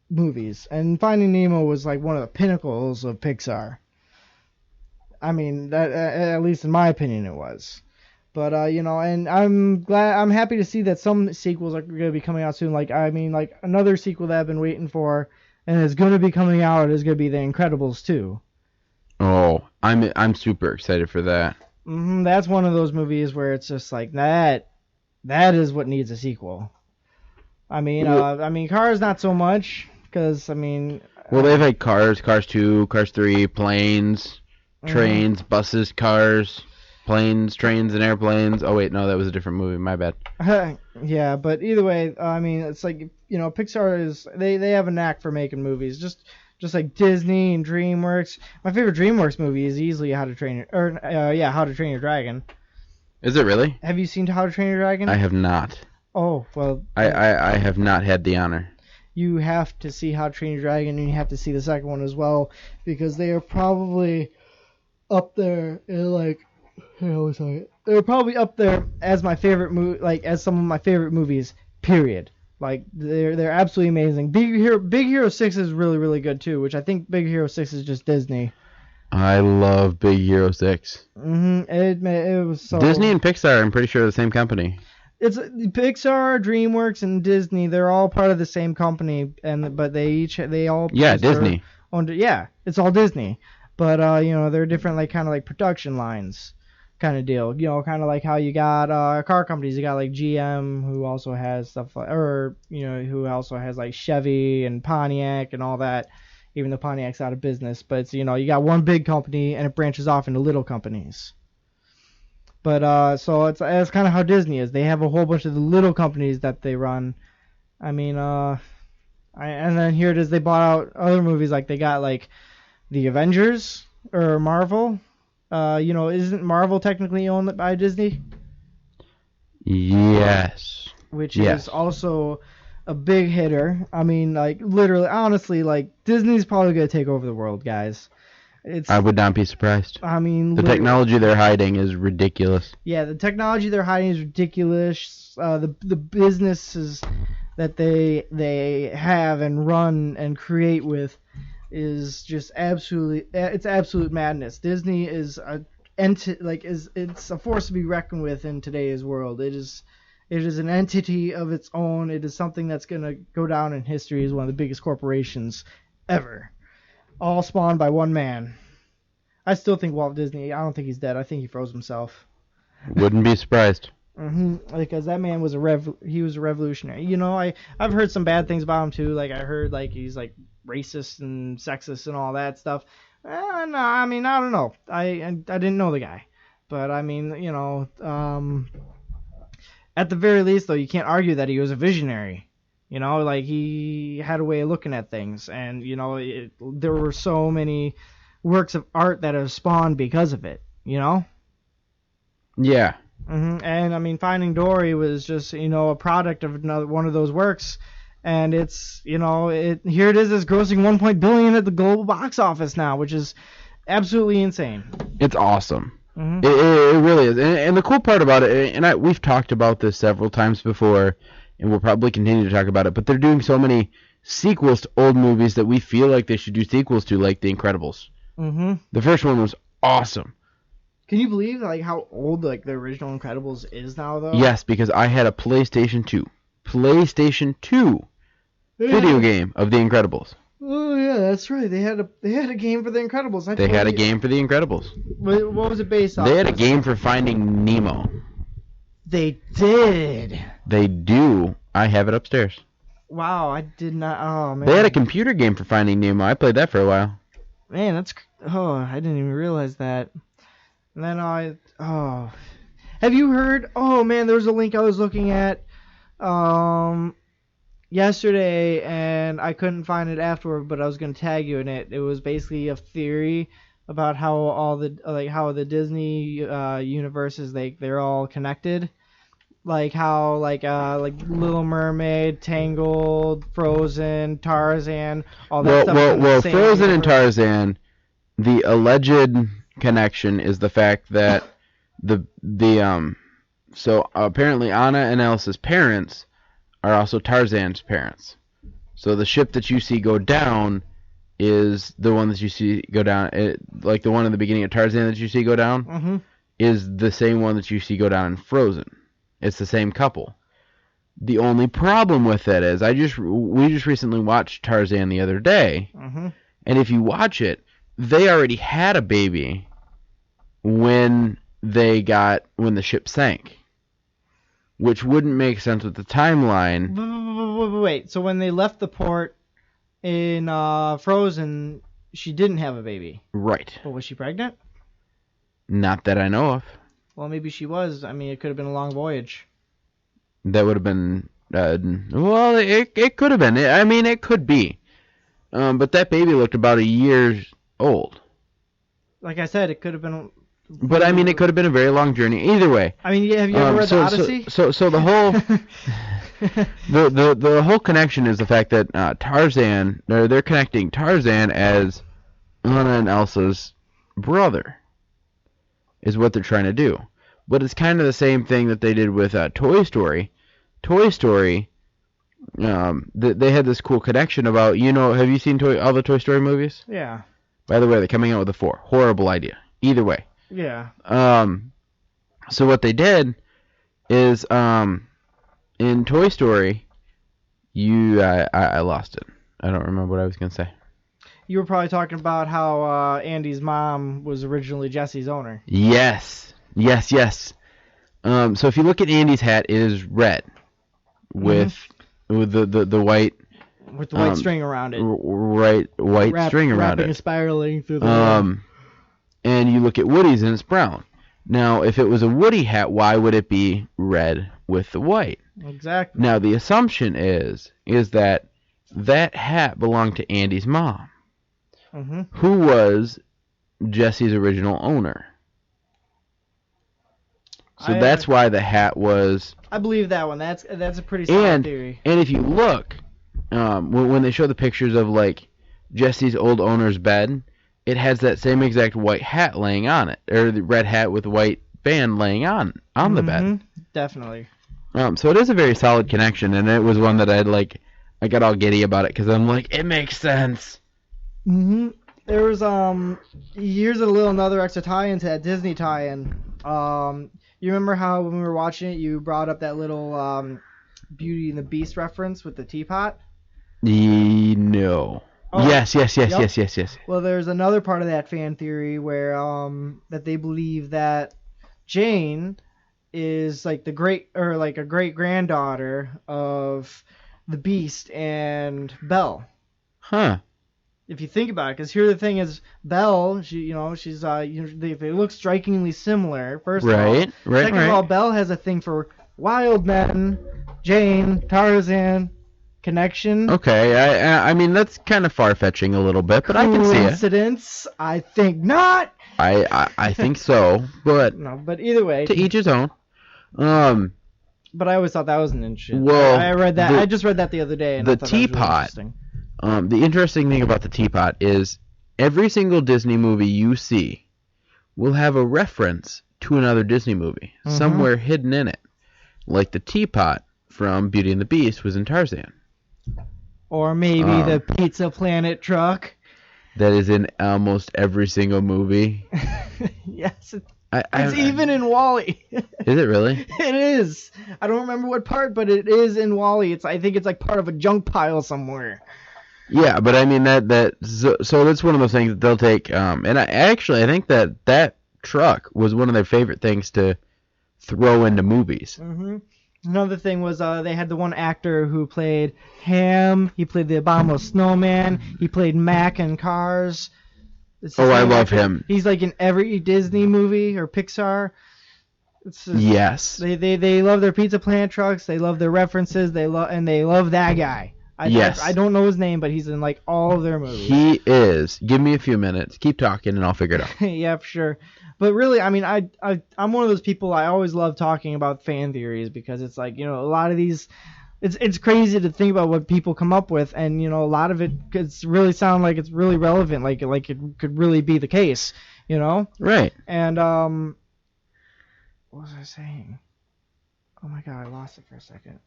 movies, and Finding Nemo was like one of the pinnacles of Pixar. I mean, that at least in my opinion it was. But you know, and I'm happy to see that some sequels are going to be coming out soon. Like another sequel that I've been waiting for and is going to be coming out is going to be The Incredibles 2. Oh, I'm super excited for that. That's one of those movies where it's just like that is what needs a sequel. I mean, Cars not so much because I mean. Well, they've had Cars 2, Cars 3, planes. Trains, buses, cars, planes, trains, and airplanes. Oh wait, no, that was a different movie. My bad. Yeah, but either way, I mean, it's like, you know, Pixar is they have a knack for making movies, just like Disney and DreamWorks. My favorite DreamWorks movie is easily How to Train Your Dragon. Is it really? Have you seen How to Train Your Dragon? I have not. Oh well. I have not had the honor. You have to see How to Train Your Dragon, and you have to see the second one as well, because they are probably up there in they're probably up there as my favorite movie, like as some of my favorite movies. Period. Like they're absolutely amazing. Big Hero 6 is really really good too, which I think Big Hero 6 is just Disney. I love Big Hero 6. It was so. Disney and Pixar, I'm pretty sure, are the same company. It's Pixar, DreamWorks, and Disney. They're all part of the same company, but they all Disney. It's all Disney. But you know, they're different, like kind of like production lines, kind of deal. You know, kind of like how you got car companies. You got like GM, who also has stuff like, or you know, who also has like Chevy and Pontiac and all that. Even though Pontiac's out of business, but it's, you know, you got one big company and it branches off into little companies. But so it's kind of how Disney is. They have a whole bunch of the little companies that they run. I mean, and then here it is. They bought out other movies, like they got like the Avengers or Marvel. You know, isn't Marvel technically owned by Disney? Yes. which Yes. is also a big hitter. I mean, like, literally, honestly, like, Disney's probably going to take over the world, guys. I would not be surprised. I mean, The technology they're hiding is ridiculous. Yeah, the technology they're hiding is ridiculous. The businesses that they have and run and create with is just it's absolute madness. Disney is it's a force to be reckoned with in today's world. It is an entity of its own. It is something that's going to go down in history as one of the biggest corporations ever. All spawned by one man. I still think Walt Disney, I don't think he's dead. I think he froze himself. Wouldn't be surprised. Because that man was he was a revolutionary. You know, I've heard some bad things about him too. Like I heard like he's like racist and sexist and all that stuff. No, I mean I don't know. I didn't know the guy, but I mean you know, at the very least though you can't argue that he was a visionary. You know, like he had a way of looking at things, and you know there were so many works of art that have spawned because of it. You know. Yeah. And I mean, Finding Dory was just a product of another one of those works, and it's here it is, it's grossing $1 billion at the global box office now, which is absolutely insane. It's awesome. It really is, and the cool part about it, and we've talked about this several times before, and we'll probably continue to talk about it, but they're doing so many sequels to old movies that we feel like they should do sequels to, like The Incredibles. The first one was awesome. Can you believe like how old like the original Incredibles is now though? Yes, because I had a PlayStation 2 video game of The Incredibles. Oh yeah, that's right. They had a game for The Incredibles. They had a game for The Incredibles. What was it based off? They had a game for Finding Nemo. They did. They do. I have it upstairs. Wow, I did not. Oh man. They had a computer game for Finding Nemo. I played that for a while. Man, I didn't even realize that. And then have you heard? Oh man, there was a link I was looking at yesterday, and I couldn't find it afterward, but I was gonna tag you in it. It was basically a theory about how how the Disney universes they're all connected, like how like Little Mermaid, Tangled, Frozen, Tarzan, all that stuff. Well, Frozen and Tarzan, the alleged connection is the fact that so apparently Anna and Elsa's parents are also Tarzan's parents. So the ship that you see go down is the one that you see go down, like the one in the beginning of Tarzan that you see go down, is the same one that you see go down in Frozen. It's the same couple. The only problem with it is we just recently watched Tarzan the other day, and if you watch it, they already had a baby when the ship sank, which wouldn't make sense with the timeline. Wait, so when they left the port in Frozen, she didn't have a baby? Right. But was she pregnant? Not that I know of. Well, maybe she was. I mean, it could have been a long voyage. That would have been... well, it could have been. I mean, it could be. But that baby looked about a year old. Like I said, it could have been... But, I mean, it could have been a very long journey. Either way. I mean, have you ever read the Odyssey? So the whole... the whole connection is the fact that Tarzan... They're connecting Tarzan as Anna and Elsa's brother, is what they're trying to do. But it's kind of the same thing that they did with Toy Story. Toy Story, they had this cool connection about, have you seen all the Toy Story movies? Yeah. By the way, they're coming out with a 4. Horrible idea. Either way. Yeah. So what they did is, in Toy Story, I lost it. I don't remember what I was going to say. You were probably talking about how Andy's mom was originally Jesse's owner. Yes. So if you look at Andy's hat, it is red with the white... With the white string around it. Right, white string around it. Spiraling through the and you look at Woody's and it's brown. Now, if it was a Woody hat, why would it be red with the white? Exactly. Now, the assumption is that hat belonged to Andy's mom, who was Jesse's original owner. So that's why the hat was. I believe that one. That's a pretty solid theory. And if you look, when they show the pictures of like Jesse's old owner's bed, it has that same exact white hat laying on it, or the red hat with white band laying on the bed. Definitely. So it is a very solid connection, and it was one that I got all giddy about it because I'm like, it makes sense. There was here's a little another extra tie-in to that Disney tie-in. You remember how when we were watching it, you brought up that little Beauty and the Beast reference with the teapot? No. Oh, yes. Well, there's another part of that fan theory where that they believe that Jane is like a great granddaughter of the Beast and Belle. Huh. If you think about it, because here the thing is, Belle, she's they look strikingly similar. First of all, second of all, Belle has a thing for wild men, Jane, Tarzan, connection. Okay, I mean that's kind of far-fetching a little bit, but I can see it. Coincidence? I think not. I think so, but no, but either way, to each his own. But I always thought that was an interesting. Well, I read that. I just read that the other day. And the I thought that was really teapot. interesting. The interesting thing about the teapot is every single Disney movie you see will have a reference to another Disney movie somewhere hidden in it. Like the teapot from Beauty and the Beast was in Tarzan. Or maybe the Pizza Planet truck. That is in almost every single movie. Yes, it's even in WALL-E. Is it really? It is. I don't remember what part, but it is in WALL-E. I think it's like part of a junk pile somewhere. Yeah, but I mean so that's one of those things that they'll take. And I think that truck was one of their favorite things to throw into movies. Another thing was they had the one actor who played Ham. He played the Abominable Snowman. He played Mac in Cars. I love him. He's like in every Disney movie or Pixar. Yes. They love their Pizza Planet trucks. They love their references. They love that guy. I don't know his name, but he's in like all of their movies. He is. Give me a few minutes. Keep talking, and I'll figure it out. Yeah, for sure. But really, I mean, I'm one of those people. I always love talking about fan theories because it's like, a lot of these. It's crazy to think about what people come up with, and a lot of it could really sound like it's really relevant, like it could really be the case, Right. And what was I saying? Oh my God, I lost it for a second.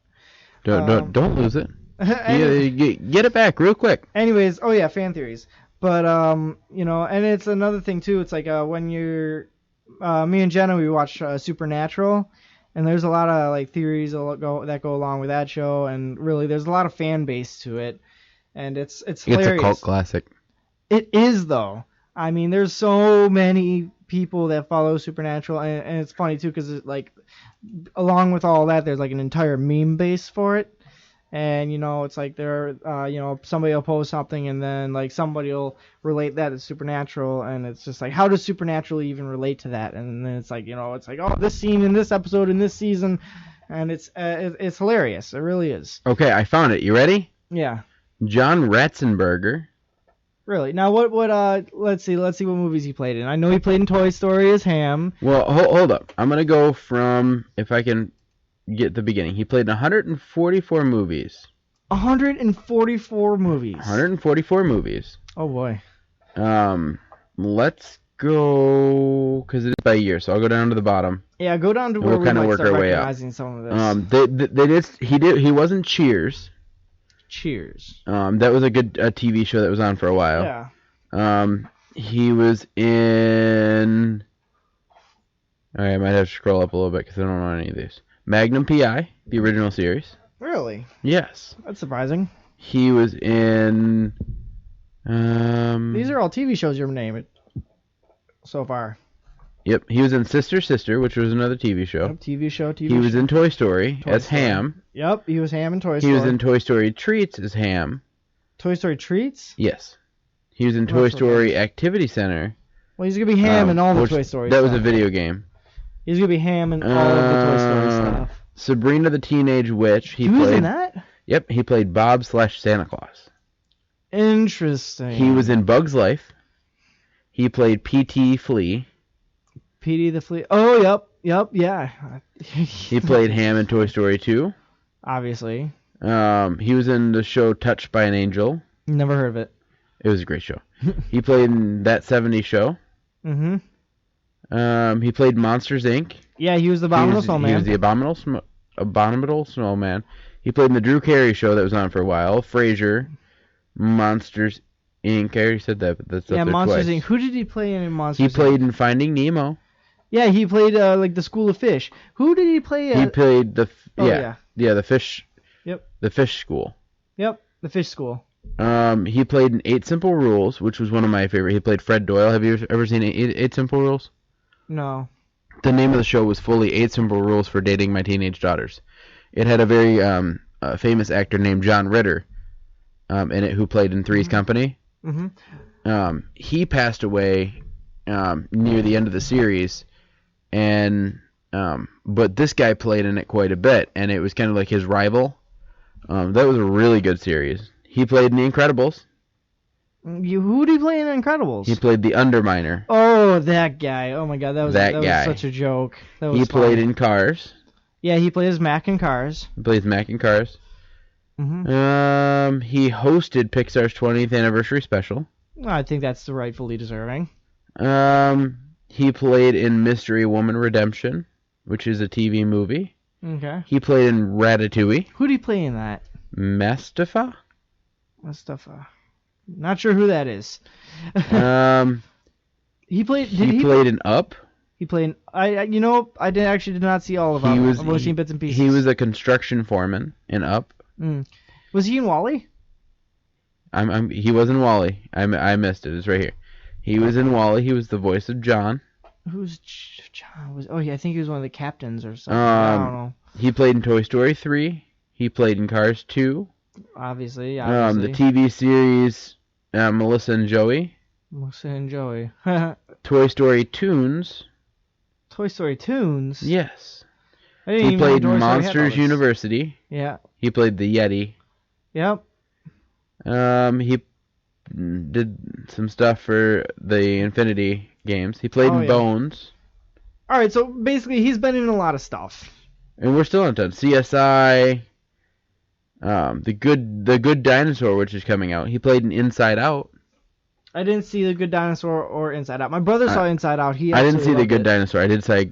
Don't lose it. Get it back real quick. Anyways, oh yeah, fan theories. But and it's another thing too. It's like when you're me and Jenna, we watch Supernatural, and there's a lot of like theories that go along with that show, and really there's a lot of fan base to it, and it's hilarious. It's a cult classic. It is though. I mean, there's so many people that follow Supernatural, and it's funny too because like along with all that, there's like an entire meme base for it. And it's like somebody will post something and then like somebody will relate that to Supernatural, and it's just like, how does Supernatural even relate to that? And then it's like it's like, oh, this scene in this episode in this season, and it's hilarious. It really is. Okay, I found it. You ready? Yeah. John Ratzenberger. Really? Now what let's see what movies he played in. I know he played in Toy Story as Ham. Well, hold up. I'm gonna go from, if I can get the beginning. He played in 144 movies. 144 movies. 144 movies. Oh boy. Let's go, because it's by year, so I'll go down to the bottom. Yeah, go down to where we'll we might start recognizing some of this. He wasn't Cheers. Cheers. That was a good TV show that was on for a while. Yeah. He was in. Alright, I might have to scroll up a little bit because I don't know any of these. Magnum P.I., the original series. Really? Yes. That's surprising. He was in. These are all TV shows you're naming so far. Yep, he was in Sister Sister, which was another TV show. Yep, TV show. He was in Toy Story as Ham. Yep, he was Ham in Toy Story. He was in Toy Story Treats as Ham. Toy Story Treats? Yes. He was in Toy Story Activity Center. Well, he's going to be Ham in all the Toy Story stuff. That was a video game. He's going to be Ham in all of the Toy Story stuff. Sabrina the Teenage Witch. He was in that? Yep, he played Bob/Santa Claus. Interesting. He was in Bug's Life. He played P.T. Flea. Petey the Flea. Oh, yep. Yep. Yeah. He played Ham in Toy Story 2. Obviously. He was in the show Touched by an Angel. Never heard of it. It was a great show. He played in That 70s Show. Mm-hmm. He played Monsters, Inc. Yeah, he was the Abominable Snowman. He was the Abominable Snowman. He played in the Drew Carey Show that was on for a while. Frasier, Monsters, Inc. I already said that, but that's up there Monsters twice. Inc. Who did he play in Monsters He Inc.? played in Finding Nemo. Yeah, he played like the School of Fish. Who did he play? He played the the fish. Yep. The fish school. Yep, the Fish School. He played in 8 Simple Rules, which was one of my favorite. He played Fred Doyle. Have you ever seen 8 Simple Rules? No. The name of the show was fully 8 Simple Rules for Dating My Teenage Daughters. It had a very famous actor named John Ritter in it who played in Three's Company. Mm-hmm. He passed away near the end of the series, and but this guy played in it quite a bit, and it was kind of like his rival. That was a really good series. He played in The Incredibles. Who did he play in Incredibles? He played the Underminer. Oh, that guy. Oh my God, that was guy. such a joke. That was He played funny. in Cars. Yeah, he plays Mac in Cars. He plays Mac in Cars. Mm-hmm. He hosted Pixar's 20th anniversary special. I think that's rightfully deserving. He played in Mystery Woman Redemption, which is a TV movie. Okay. He played in Ratatouille. Who did he play in that? Mustafa? Mustafa. Not sure who that is. He played. He played in Up. He played. I did not see all of them. I've only seen bits and pieces. He was a construction foreman in Up. Was he in WALL-E? He was in WALL-E. I missed it. It's right here. He was in WALL-E. He was the voice of John. Who's John? I think he was one of the captains or something. I don't know. He played in Toy Story 3. He played in Cars 2. Obviously. The TV series Melissa and Joey. Melissa and Joey. Toy Story Toons. Toy Story Toons? Yes. I didn't He even know played Toy in Story had all Monsters this. University. Yeah. He played the Yeti. Yep. He did some stuff for the Infinity games. He played in Bones. Alright, so basically he's been in a lot of stuff. And we're still on time. CSI. The Good Dinosaur, which is coming out. He played in Inside Out. I didn't see The Good Dinosaur or Inside Out. My brother saw Inside Out. I didn't see The Good Dinosaur. I did say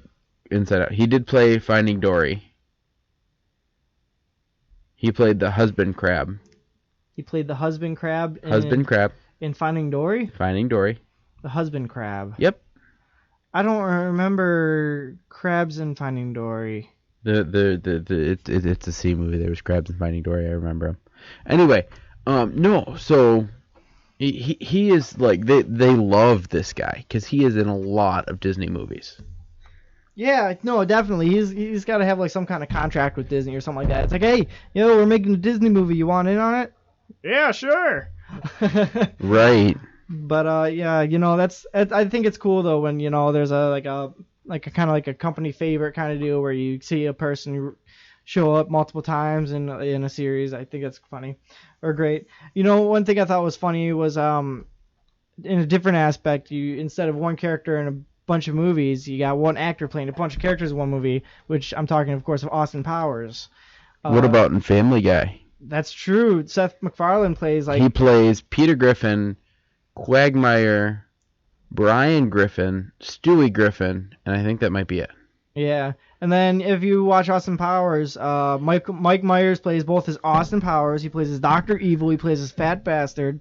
Inside Out. He did play Finding Dory. He played the husband crab. He played the husband crab. Crab. In Finding Dory? Finding Dory. The husband crab. Yep. I don't remember crabs in Finding Dory. It's a sea movie. There was crabs in Finding Dory. I remember him. Anyway, no. So he is like they love this guy because he is in a lot of Disney movies. Yeah, no, definitely. He's got to have like some kind of contract with Disney or something like that. It's like, hey, we're making a Disney movie. You want in on it? Yeah, sure. Right. But yeah, I think it's cool though when there's a kind of like a company favorite kind of deal where you see a person show up multiple times in a series. I think that's funny or great. One thing I thought was funny was in a different aspect, instead of one character in a bunch of movies, you got one actor playing a bunch of characters in one movie, which I'm talking, of course, of Austin Powers. What about in Family Guy? That's true. Seth MacFarlane plays He plays Peter Griffin, Quagmire, Brian Griffin, Stewie Griffin, and I think that might be it. Yeah. And then if you watch Austin Powers, Mike Myers plays both as Austin Powers. He plays as Dr. Evil. He plays as Fat Bastard.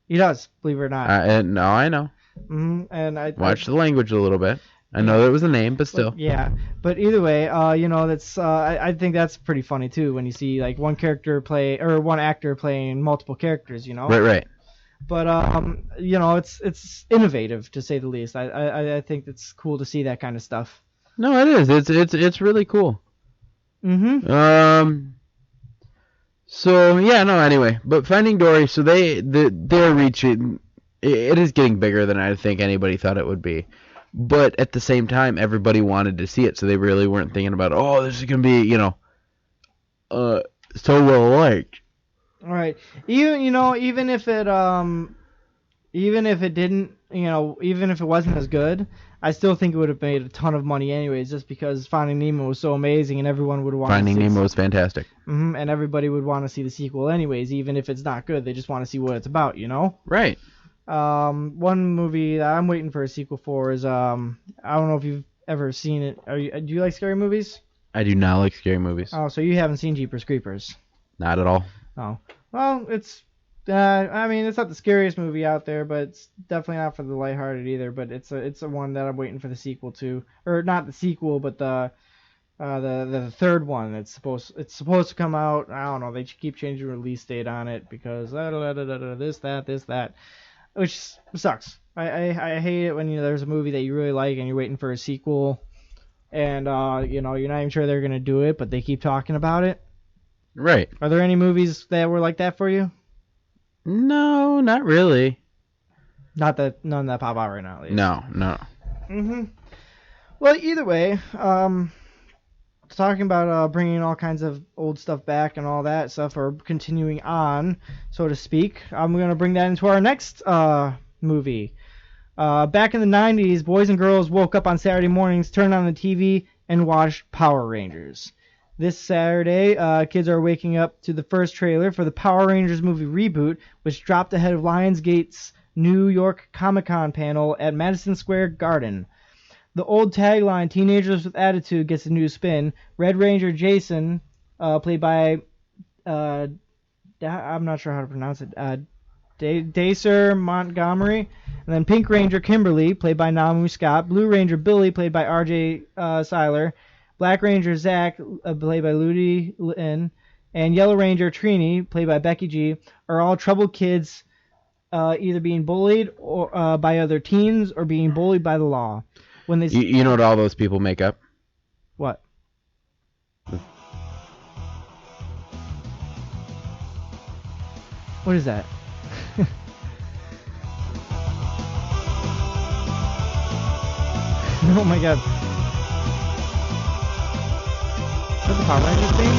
He does, believe it or not. No, I know. And I watch the language a little bit. I know that was a name, but still. Yeah, but either way, that's I think that's pretty funny too when you see like one actor playing multiple characters. Right. But it's innovative to say the least. I think it's cool to see that kind of stuff. No, it is. It's really cool. So yeah, no. Anyway, but Finding Dory. So they're reaching. It is getting bigger than I think anybody thought it would be. But at the same time, everybody wanted to see it, so they really weren't thinking about, this is gonna be, so well liked. All right. Even if it didn't, even if it wasn't as good, I still think it would have made a ton of money anyways, just because Finding Nemo was so amazing and everyone would want Finding Nemo was fantastic. And everybody would want to see the sequel anyways, even if it's not good. They just want to see what it's about, you know? Right. One movie that I'm waiting for a sequel for is I don't know if you've ever seen it. Do you like scary movies? I do not like scary movies. Oh, so you haven't seen Jeepers Creepers? Not at all. Oh, well, it's I mean, it's not the scariest movie out there, but it's definitely not for the lighthearted either. But it's a one that I'm waiting for the sequel to, or not the sequel, but the third one. It's supposed to come out. I don't know. They keep changing the release date on it because this that, which sucks. I hate it when there's a movie that you really like and you're waiting for a sequel, and you're not even sure they're gonna do it, but they keep talking about it. Right. Are there any movies that were like that for you? No, not really. Not that none that pop out right now. At least. No. Well, either way, talking about bringing all kinds of old stuff back and all that stuff, or continuing on, so to speak, I'm gonna bring that into our next movie. Back in the 90s, boys and girls woke up on Saturday mornings, turned on the TV, and watched Power Rangers. This Saturday, kids are waking up to the first trailer for the Power Rangers movie reboot, which dropped ahead of Lionsgate's New York Comic-Con panel at Madison Square Garden. The old tagline, Teenagers with Attitude, gets a new spin. Red Ranger Jason, played by, I'm not sure how to pronounce it, Dacer Montgomery. And then Pink Ranger Kimberly, played by Naomi Scott. Blue Ranger Billy, played by R.J. Seiler. Black Ranger Zach, played by Ludi Lin, and Yellow Ranger Trini, played by Becky G, are all troubled kids, either being bullied or by other teens or being bullied by the law. When they you know what all those people make up? What? What is that? Oh my god. Is that the Power Rangers theme?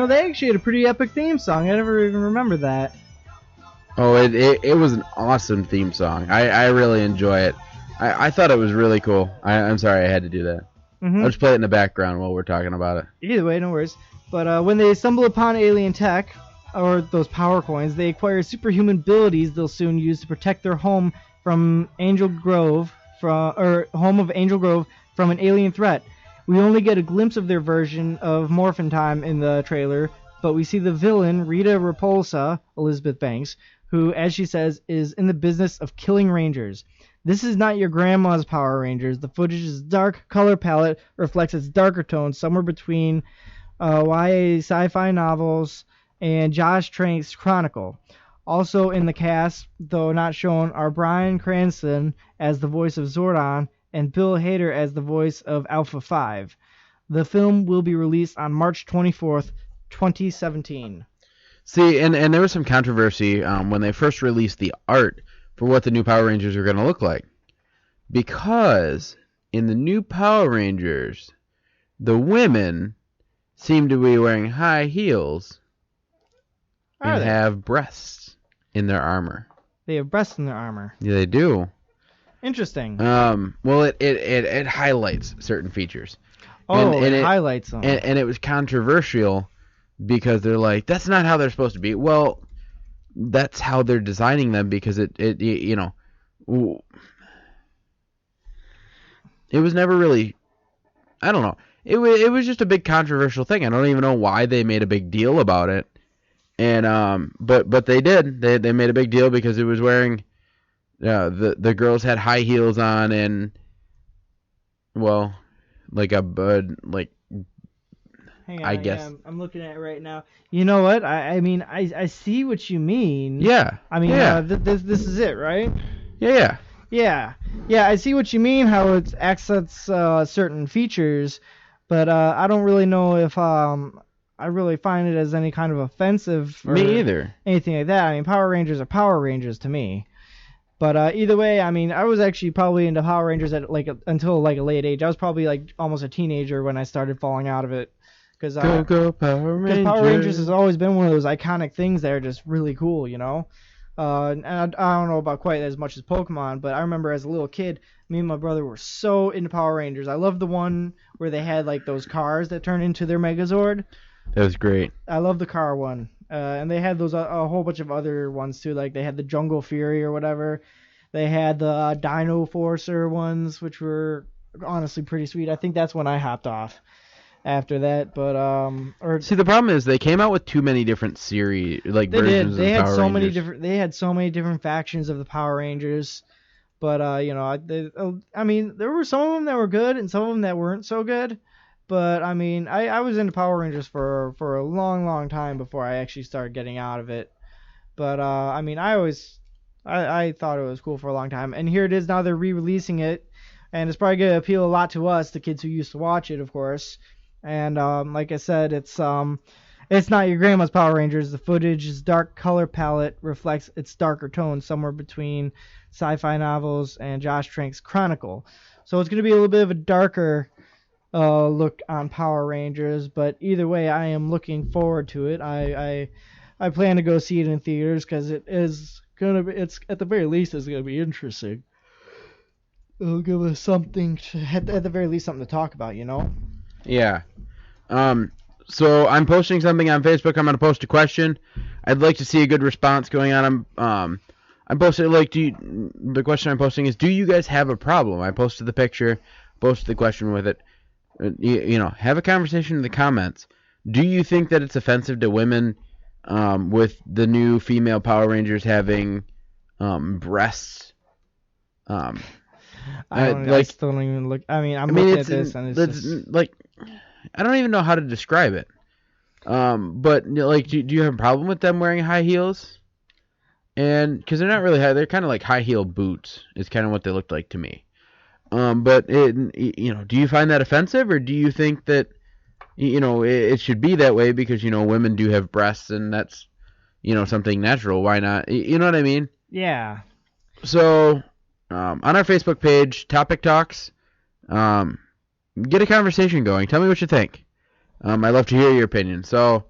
They actually had a pretty epic theme song. I never even remembered that. Oh, it was an awesome theme song. I really enjoy it. I thought it was really cool. I'm sorry I had to do that. I'll just play it in the background while we're talking about it. Either way, no worries. But when they stumble upon alien tech, or those power coins, they acquire superhuman abilities they'll soon use to protect their home from Angel Grove, home of Angel Grove from an alien threat. We only get a glimpse of their version of Morphin Time in the trailer, but we see the villain, Rita Repulsa, Elizabeth Banks, who, as she says, is in the business of killing Rangers. This is not your grandma's Power Rangers. The footage's dark color palette reflects its darker tones, somewhere between YA sci-fi novels and Josh Trank's Chronicle. Also in the cast, though not shown, are Bryan Cranston as the voice of Zordon and Bill Hader as the voice of Alpha 5. The film will be released on March 24th, 2017. See, and there was some controversy when they first released the art for what the new Power Rangers are going to look like. Because in the new Power Rangers, the women seem to be wearing high heels and have breasts in their armor. They have breasts in their armor. Yeah, they do. Interesting. Well, it highlights certain features. It highlights them. And it was controversial because they're like, that's not how they're supposed to be. Well, that's how they're designing them because it was never really, I don't know. It was just a big controversial thing. I don't even know why they made a big deal about it. And but they did. They made a big deal because it was wearing the girls had high heels on and well, like a Hang on, I guess. I'm looking at it right now. You know what? I mean, I see what you mean. Yeah. I mean, yeah. This is it, right? Yeah. Yeah. Yeah, I see what you mean, how it accents certain features, but I don't really know if I really find it as any kind of offensive or Me either. anything like that. I mean, Power Rangers are Power Rangers to me. But either way, I mean, I was actually probably into Power Rangers at until a late age. I was probably like almost a teenager when I started falling out of it. Because Go Power Rangers. Power Rangers has always been one of those iconic things that are just really cool, you know. And I don't know about quite as much as Pokemon, but I remember as a little kid, me and my brother were so into Power Rangers. I loved the one where they had like those cars that turned into their Megazord. That was great. I love the car one. And they had those a whole bunch of other ones too. Like they had the Jungle Fury or whatever. They had the Dino Forcer ones, which were honestly pretty sweet. I think that's when I hopped off after that. But See, the problem is they came out with too many different series, like they versions did. They of had Power so Rangers. many different. They had so many different factions of the Power Rangers. But you know, I mean, there were some of them that were good and some of them that weren't so good. But I mean, I was into Power Rangers for a long, long time before I actually started getting out of it. But I mean, I thought it was cool for a long time, and here it is now. They're re-releasing it, and it's probably gonna appeal a lot to us, the kids who used to watch it, of course. And like I said, it's not your grandma's Power Rangers. The footage's dark color palette reflects its darker tones, somewhere between sci-fi novels and Josh Trank's Chronicle. So it's gonna be a little bit of a darker look on Power Rangers, but either way, I am looking forward to it. I plan to go see it in theaters because it's at the very least it's gonna be interesting. It'll give us something at the very least something to talk about, you know. Yeah. So I'm posting something on Facebook. I'm gonna post a question. I'd like to see a good response going on. I'm posting the question I'm posting is, do you guys have a problem? I posted the picture, posted the question with it. You know, have a conversation in the comments. Do you think that it's offensive to women with the new female Power Rangers having breasts? I still don't even look. I mean, looking at this and it's just... like, I don't even know how to describe it. But like, do you have a problem with them wearing high heels? And because they're not really high, they're kind of like high heel boots. Is kind of what they looked like to me. But you know, do you find that offensive, or do you think that it should be that way because women do have breasts and that's something natural? Why not? You know what I mean? Yeah. So on our Facebook page, Topic Talks, get a conversation going. Tell me what you think. I'd love to hear your opinion. So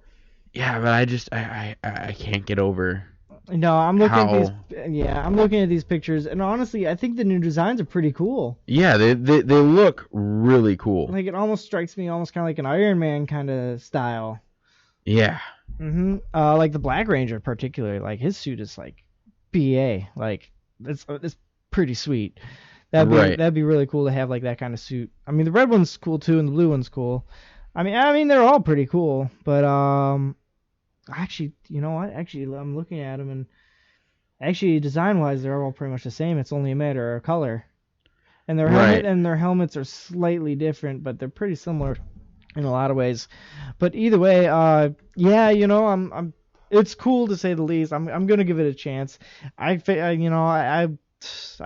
yeah, but I can't get over. No, I'm looking at these pictures, and honestly, I think the new designs are pretty cool. Yeah, they look really cool. Like, it almost strikes me almost kind of like an Iron Man kind of style. Yeah. Like the Black Ranger particularly, like his suit is like BA, like it's pretty sweet. That'd be really cool to have like that kind of suit. I mean, the red one's cool too, and the blue one's cool. I mean they're all pretty cool, but actually, you know what? Actually, I'm looking at them, and actually, design-wise, they're all pretty much the same. It's only a matter of color, and their helmet and their helmets are slightly different, but they're pretty similar in a lot of ways. But either way, yeah, I'm. It's cool to say the least. I'm gonna give it a chance. I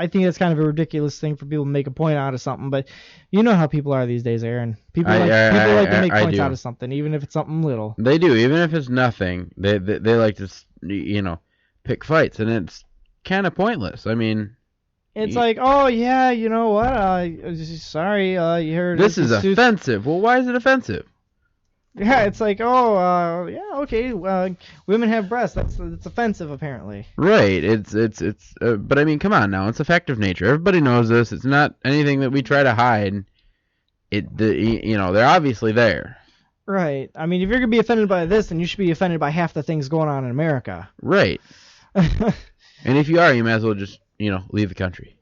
think it's kind of a ridiculous thing for people to make a point out of something, but you know how people are these days, Aaron. People like to make points out of something, even if it's something little. They do, even if it's nothing. They like to, pick fights, and it's kind of pointless. I mean, it's like, oh yeah, you know what? Sorry, you heard this is offensive. Well, why is it offensive? Yeah, it's like, oh, yeah, okay. Women have breasts. That's offensive, apparently. Right. But I mean, come on now. It's a fact of nature. Everybody knows this. It's not anything that we try to hide. They're obviously there. Right. I mean, if you're gonna be offended by this, then you should be offended by half the things going on in America. Right. And if you are, you might as well just leave the country.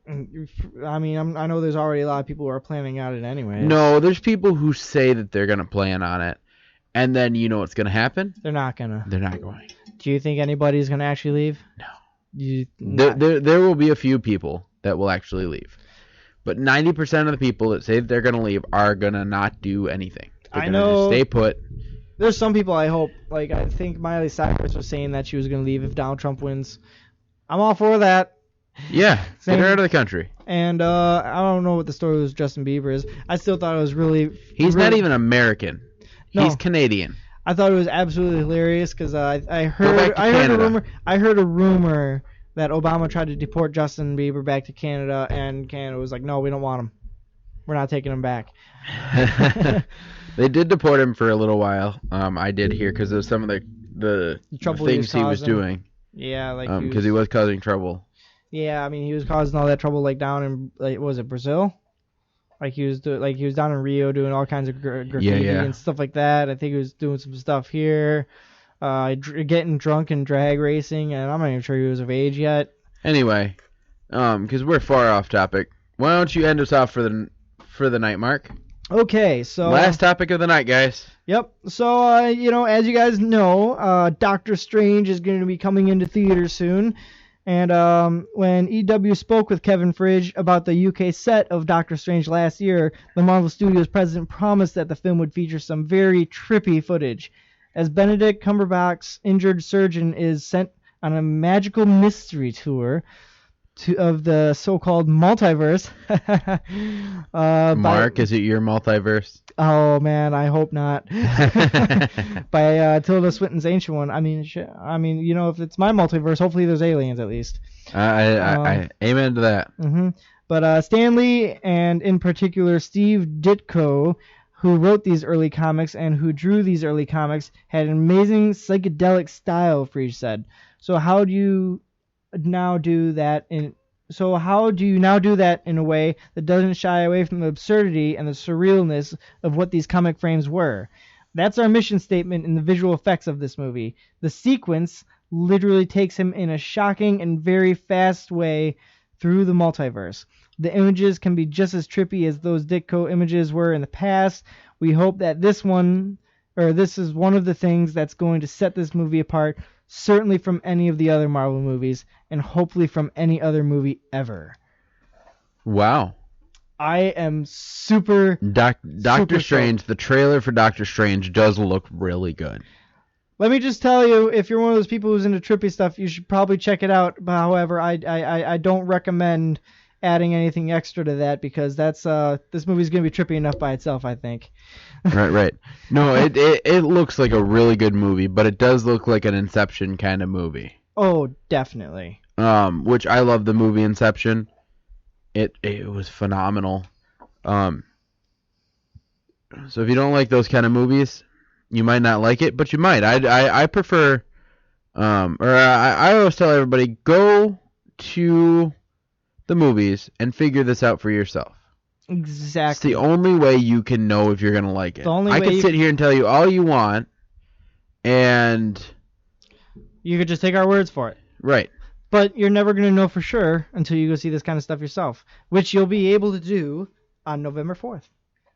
I mean, I know there's already a lot of people who are planning on it anyway. No, there's people who say that they're gonna plan on it. And then you know what's going to happen? They're not going. Do you think anybody's going to actually leave? No. There will be a few people that will actually leave. But 90% of the people that say that they're going to leave are going to not do anything. They're I know. Just stay put. There's some people I hope, like I think Miley Cyrus was saying that she was going to leave if Donald Trump wins. I'm all for that. Yeah, get her out of the country. And I don't know what the story with Justin Bieber is. I still thought it was really... He's not even American. No, he's Canadian. I thought it was absolutely hilarious because I heard a rumor that Obama tried to deport Justin Bieber back to Canada, and Canada was like, no, we don't want him. We're not taking him back. They did deport him for a little while. I did hear because of some of the trouble things he he was was causing. doing. Yeah, like Because he was causing trouble. Yeah, I mean, he was causing all that trouble, like down in, like, was it Brazil? Like he was down in Rio doing all kinds of graffiti Yeah. and stuff like that. I think he was doing some stuff here, getting drunk and drag racing, and I'm not even sure he was of age yet. Anyway, because we're far off topic, why don't you end us off for the night, Mark? Okay, so Last topic of the night, guys. Yep. So, as you guys know, Doctor Strange is going to be coming into theaters soon. And when EW spoke with Kevin Fridge about the UK set of Doctor Strange last year, the Marvel Studios president promised that the film would feature some very trippy footage. As Benedict Cumberbatch's injured surgeon is sent on a magical mystery tour of the so-called multiverse. Mark, is it your multiverse? Oh man, I hope not. By Tilda Swinton's Ancient One. I mean, if it's my multiverse, hopefully there's aliens at least. I amen to that. Mm-hmm. But Stan Lee, and in particular Steve Ditko, who wrote these early comics and who drew these early comics, had an amazing psychedelic style, Friedge said. So how do you now do that in a way that doesn't shy away from the absurdity and the surrealness of what these comic frames were? That's our mission statement in the visual effects of this movie. The sequence literally takes him in a shocking and very fast way through the multiverse. The images can be just as trippy as those Ditko images were in the past. We hope that this is one of the things that's going to set this movie apart, certainly from any of the other Marvel movies, and hopefully from any other movie ever. Wow. I am super... Doctor Strange, the trailer for Doctor Strange does look really good. Let me just tell you, if you're one of those people who's into trippy stuff, you should probably check it out. But however, I don't recommend adding anything extra to that, because this movie's going to be trippy enough by itself, I think. Right. No, it looks like a really good movie, but it does look like an Inception kind of movie. Oh, definitely. Which I love the movie Inception. It was phenomenal. So if you don't like those kind of movies, you might not like it, but you might. I prefer, I always tell everybody, go to the movies and figure this out for yourself. Exactly. It's the only way you can know if you're going to like it. I could sit here and tell you all you want, and you could just take our words for it. Right. But you're never going to know for sure until you go see this kind of stuff yourself, which you'll be able to do on November 4th.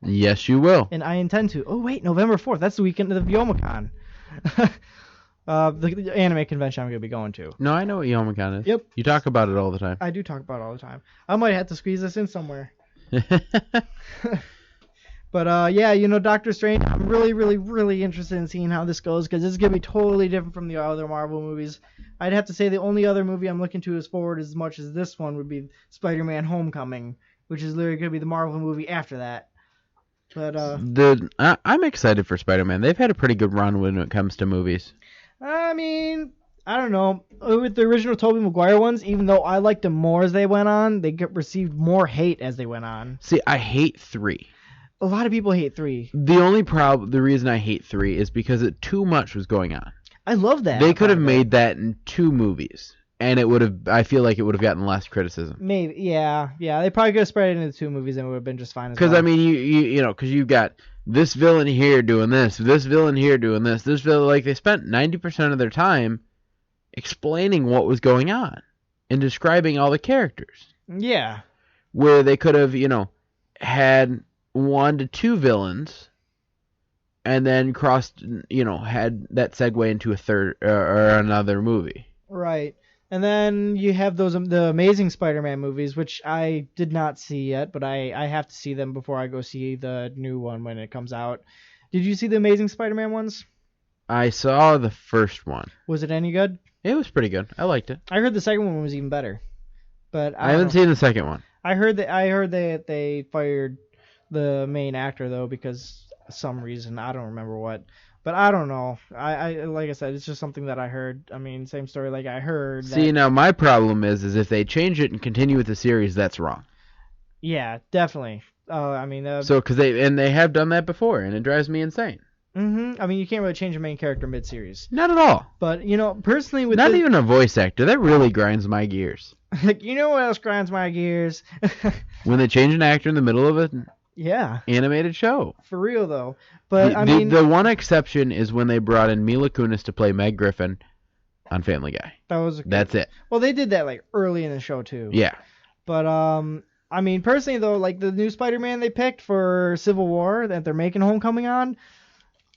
Yes, you will. And I intend to. Oh, wait, November 4th. That's the weekend of the Youmacon. The anime convention I'm going to be going to. No, I know what Youmacon is. Yep. You talk about it all the time. I do talk about it all the time. I might have to squeeze this in somewhere. But, Doctor Strange, I'm really, really, really interested in seeing how this goes, because it's going to be totally different from the other Marvel movies. I'd have to say the only other movie I'm looking to as forward as much as this one would be Spider-Man Homecoming, which is literally going to be the Marvel movie after that. But I'm excited for Spider-Man. They've had a pretty good run when it comes to movies. I mean, I don't know. With the original Tobey Maguire ones, even though I liked them more as they went on, they received more hate as they went on. See, I hate 3. A lot of people hate 3. The reason I hate 3 is because too much was going on. I love that. They could have made that in 2 movies, and I feel like it would have gotten less criticism. Maybe, yeah. They probably could have spread it into 2 movies and it would have been just fine as well. Because, I mean, because you've got this villain here doing this villain here doing this villain, like, they spent 90% of their time explaining what was going on and describing all the characters. Yeah. Where they could have, had 1 to 2 villains and then had that segue into a third or another movie. Right. And then you have the Amazing Spider-Man movies, which I did not see yet, but I have to see them before I go see the new one when it comes out. Did you see the Amazing Spider-Man ones? I saw the first one. Was it any good? It was pretty good. I liked it. I heard the second one was even better. But I haven't seen the second one. I heard that they fired the main actor though, because some reason, I don't remember what. But I don't know. I like I said, it's just something that I heard. I mean, same story like I heard. See, now my problem is if they change it and continue with the series, that's wrong. Yeah, definitely. I mean, So, because they have done that before, and it drives me insane. I mean, you can't really change a main character mid-series. Not at all. But, personally with Not even a voice actor. That really grinds my gears. Like, you know what else grinds my gears? When they change an actor in the middle of an Yeah, animated show. for real, though. But, The one exception is when they brought in Mila Kunis to play Meg Griffin on Family Guy. That's it. Well, they did that, like, early in the show, too. Yeah. But, I mean, personally, though, like, the new Spider-Man they picked for Civil War that they're making Homecoming on,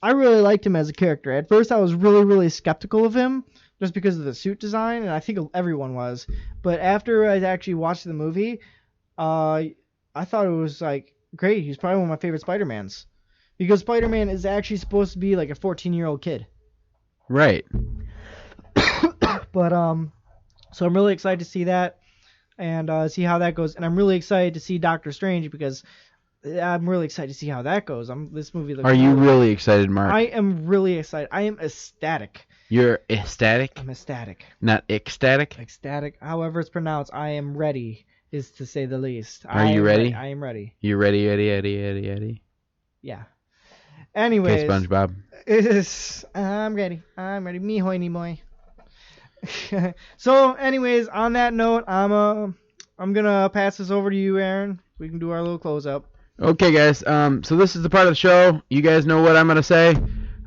I really liked him as a character. At first, I was really, really skeptical of him just because of the suit design, and I think everyone was. But after I actually watched the movie, I thought it was, like, great. He's probably one of my favorite Spider-Mans. Because Spider-Man is actually supposed to be, like, a 14-year-old kid. Right. But, so I'm really excited to see that and see how that goes. And I'm really excited to see Doctor Strange because I'm really excited to see how that goes. This movie looks Are you really excited, Mark? I am really excited. I am ecstatic. You're ecstatic? I'm ecstatic. Not ecstatic? Ecstatic, however it's pronounced. I am ready, is to say the least. Are you ready? I am ready. You ready, Eddie? Yeah. Anyways. Okay, SpongeBob. I'm ready. Me hoiny boy. So, anyways, on that note, I'm gonna pass this over to you, Aaron. We can do our little close up. Okay, guys. So this is the part of the show. You guys know what I'm gonna say.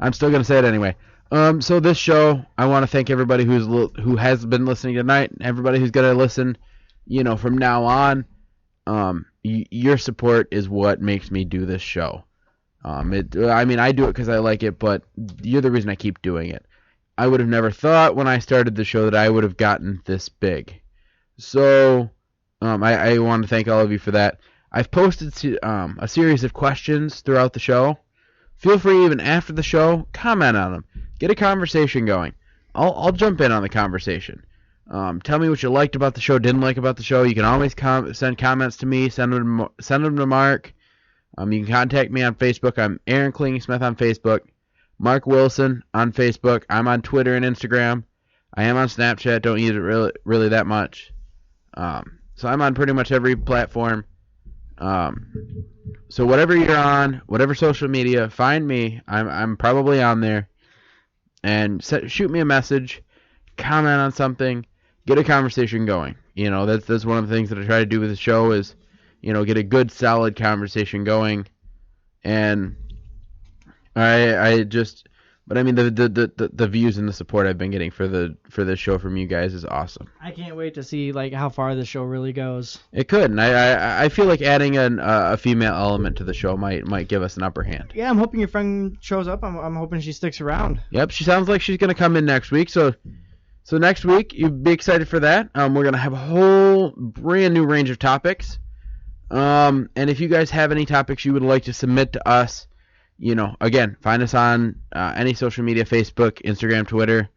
I'm still gonna say it anyway. So this show, I want to thank everybody who has been listening tonight, and everybody who's gonna listen, from now on. Your support is what makes me do this show. I do it because I like it, but you're the reason I keep doing it. I would have never thought when I started the show that I would have gotten this big. So, I want to thank all of you for that. I've posted a series of questions throughout the show. Feel free, even after the show, comment on them. Get a conversation going. I'll jump in on the conversation. Tell me what you liked about the show, didn't like about the show. You can always send comments to me. Send them to Mark. You can contact me on Facebook. I'm Aaron Klingy-Smith on Facebook. Mark Wilson on Facebook. I'm on Twitter and Instagram. I am on Snapchat. Don't use it really that much. So I'm on pretty much every platform. So whatever you're on, whatever social media, find me. I'm probably on there. And shoot me a message. Comment on something. Get a conversation going. That's one of the things that I try to do with the show is, get a good solid conversation going. And but I mean the views and the support I've been getting for this show from you guys is awesome. I can't wait to see like how far the show really goes. It could, and I feel like adding a female element to the show might give us an upper hand. Yeah, I'm hoping your friend shows up. I'm hoping she sticks around. Yep, she sounds like she's gonna come in next week. So next week you'd be excited for that. We're gonna have a whole brand new range of topics. And if you guys have any topics you would like to submit to us, again, find us on any social media, Facebook, Instagram, Twitter,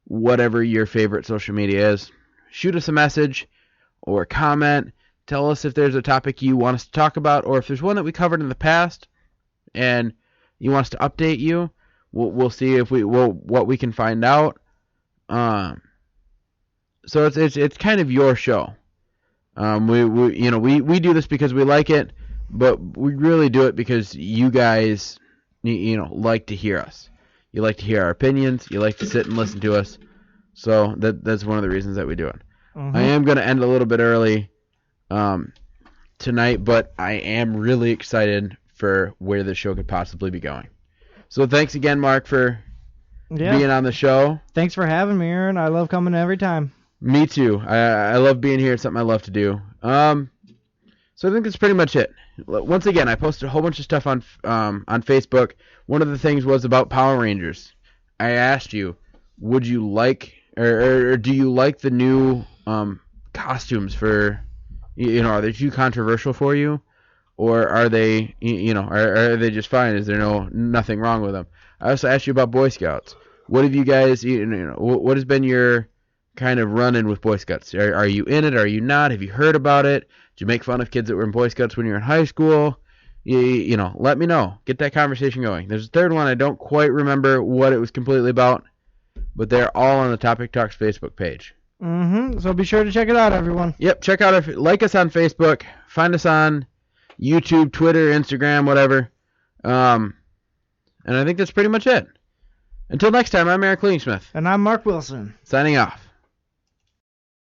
whatever your favorite social media is. Shoot us a message or comment. Tell us if there's a topic you want us to talk about, or if there's one that we covered in the past and you want us to update you. We'll see what we can find out. So it's kind of your show. We do this because we like it, but we really do it because you guys like to hear us. You like to hear our opinions. You like to sit and listen to us. So that's one of the reasons that we do it. I am going to end a little bit early tonight, but I am really excited for where this show could possibly be going. So thanks again, Mark, for being on the show. Thanks for having me, Aaron. I love coming every time. Me too. I love being here. It's something I love to do. So I think that's pretty much it. Once again, I posted a whole bunch of stuff on Facebook. One of the things was about Power Rangers. I asked you, would you like, or do you like the new costumes for, are they too controversial for you, or are they, are they just fine? Is there nothing wrong with them? I also asked you about Boy Scouts. What have you guys, what has been your kind of run-in with Boy Scouts? Are you in it? Are you not? Have you heard about it? Did you make fun of kids that were in Boy Scouts when you were in high school? Let me know. Get that conversation going. There's a third one. I don't quite remember what it was completely about, but they're all on the Topic Talks Facebook page. So be sure to check it out, everyone. Yep, check out like us on Facebook. Find us on YouTube, Twitter, Instagram, whatever. And I think that's pretty much it. Until next time, I'm Eric Leangsmith, And I'm Mark Wilson. signing off.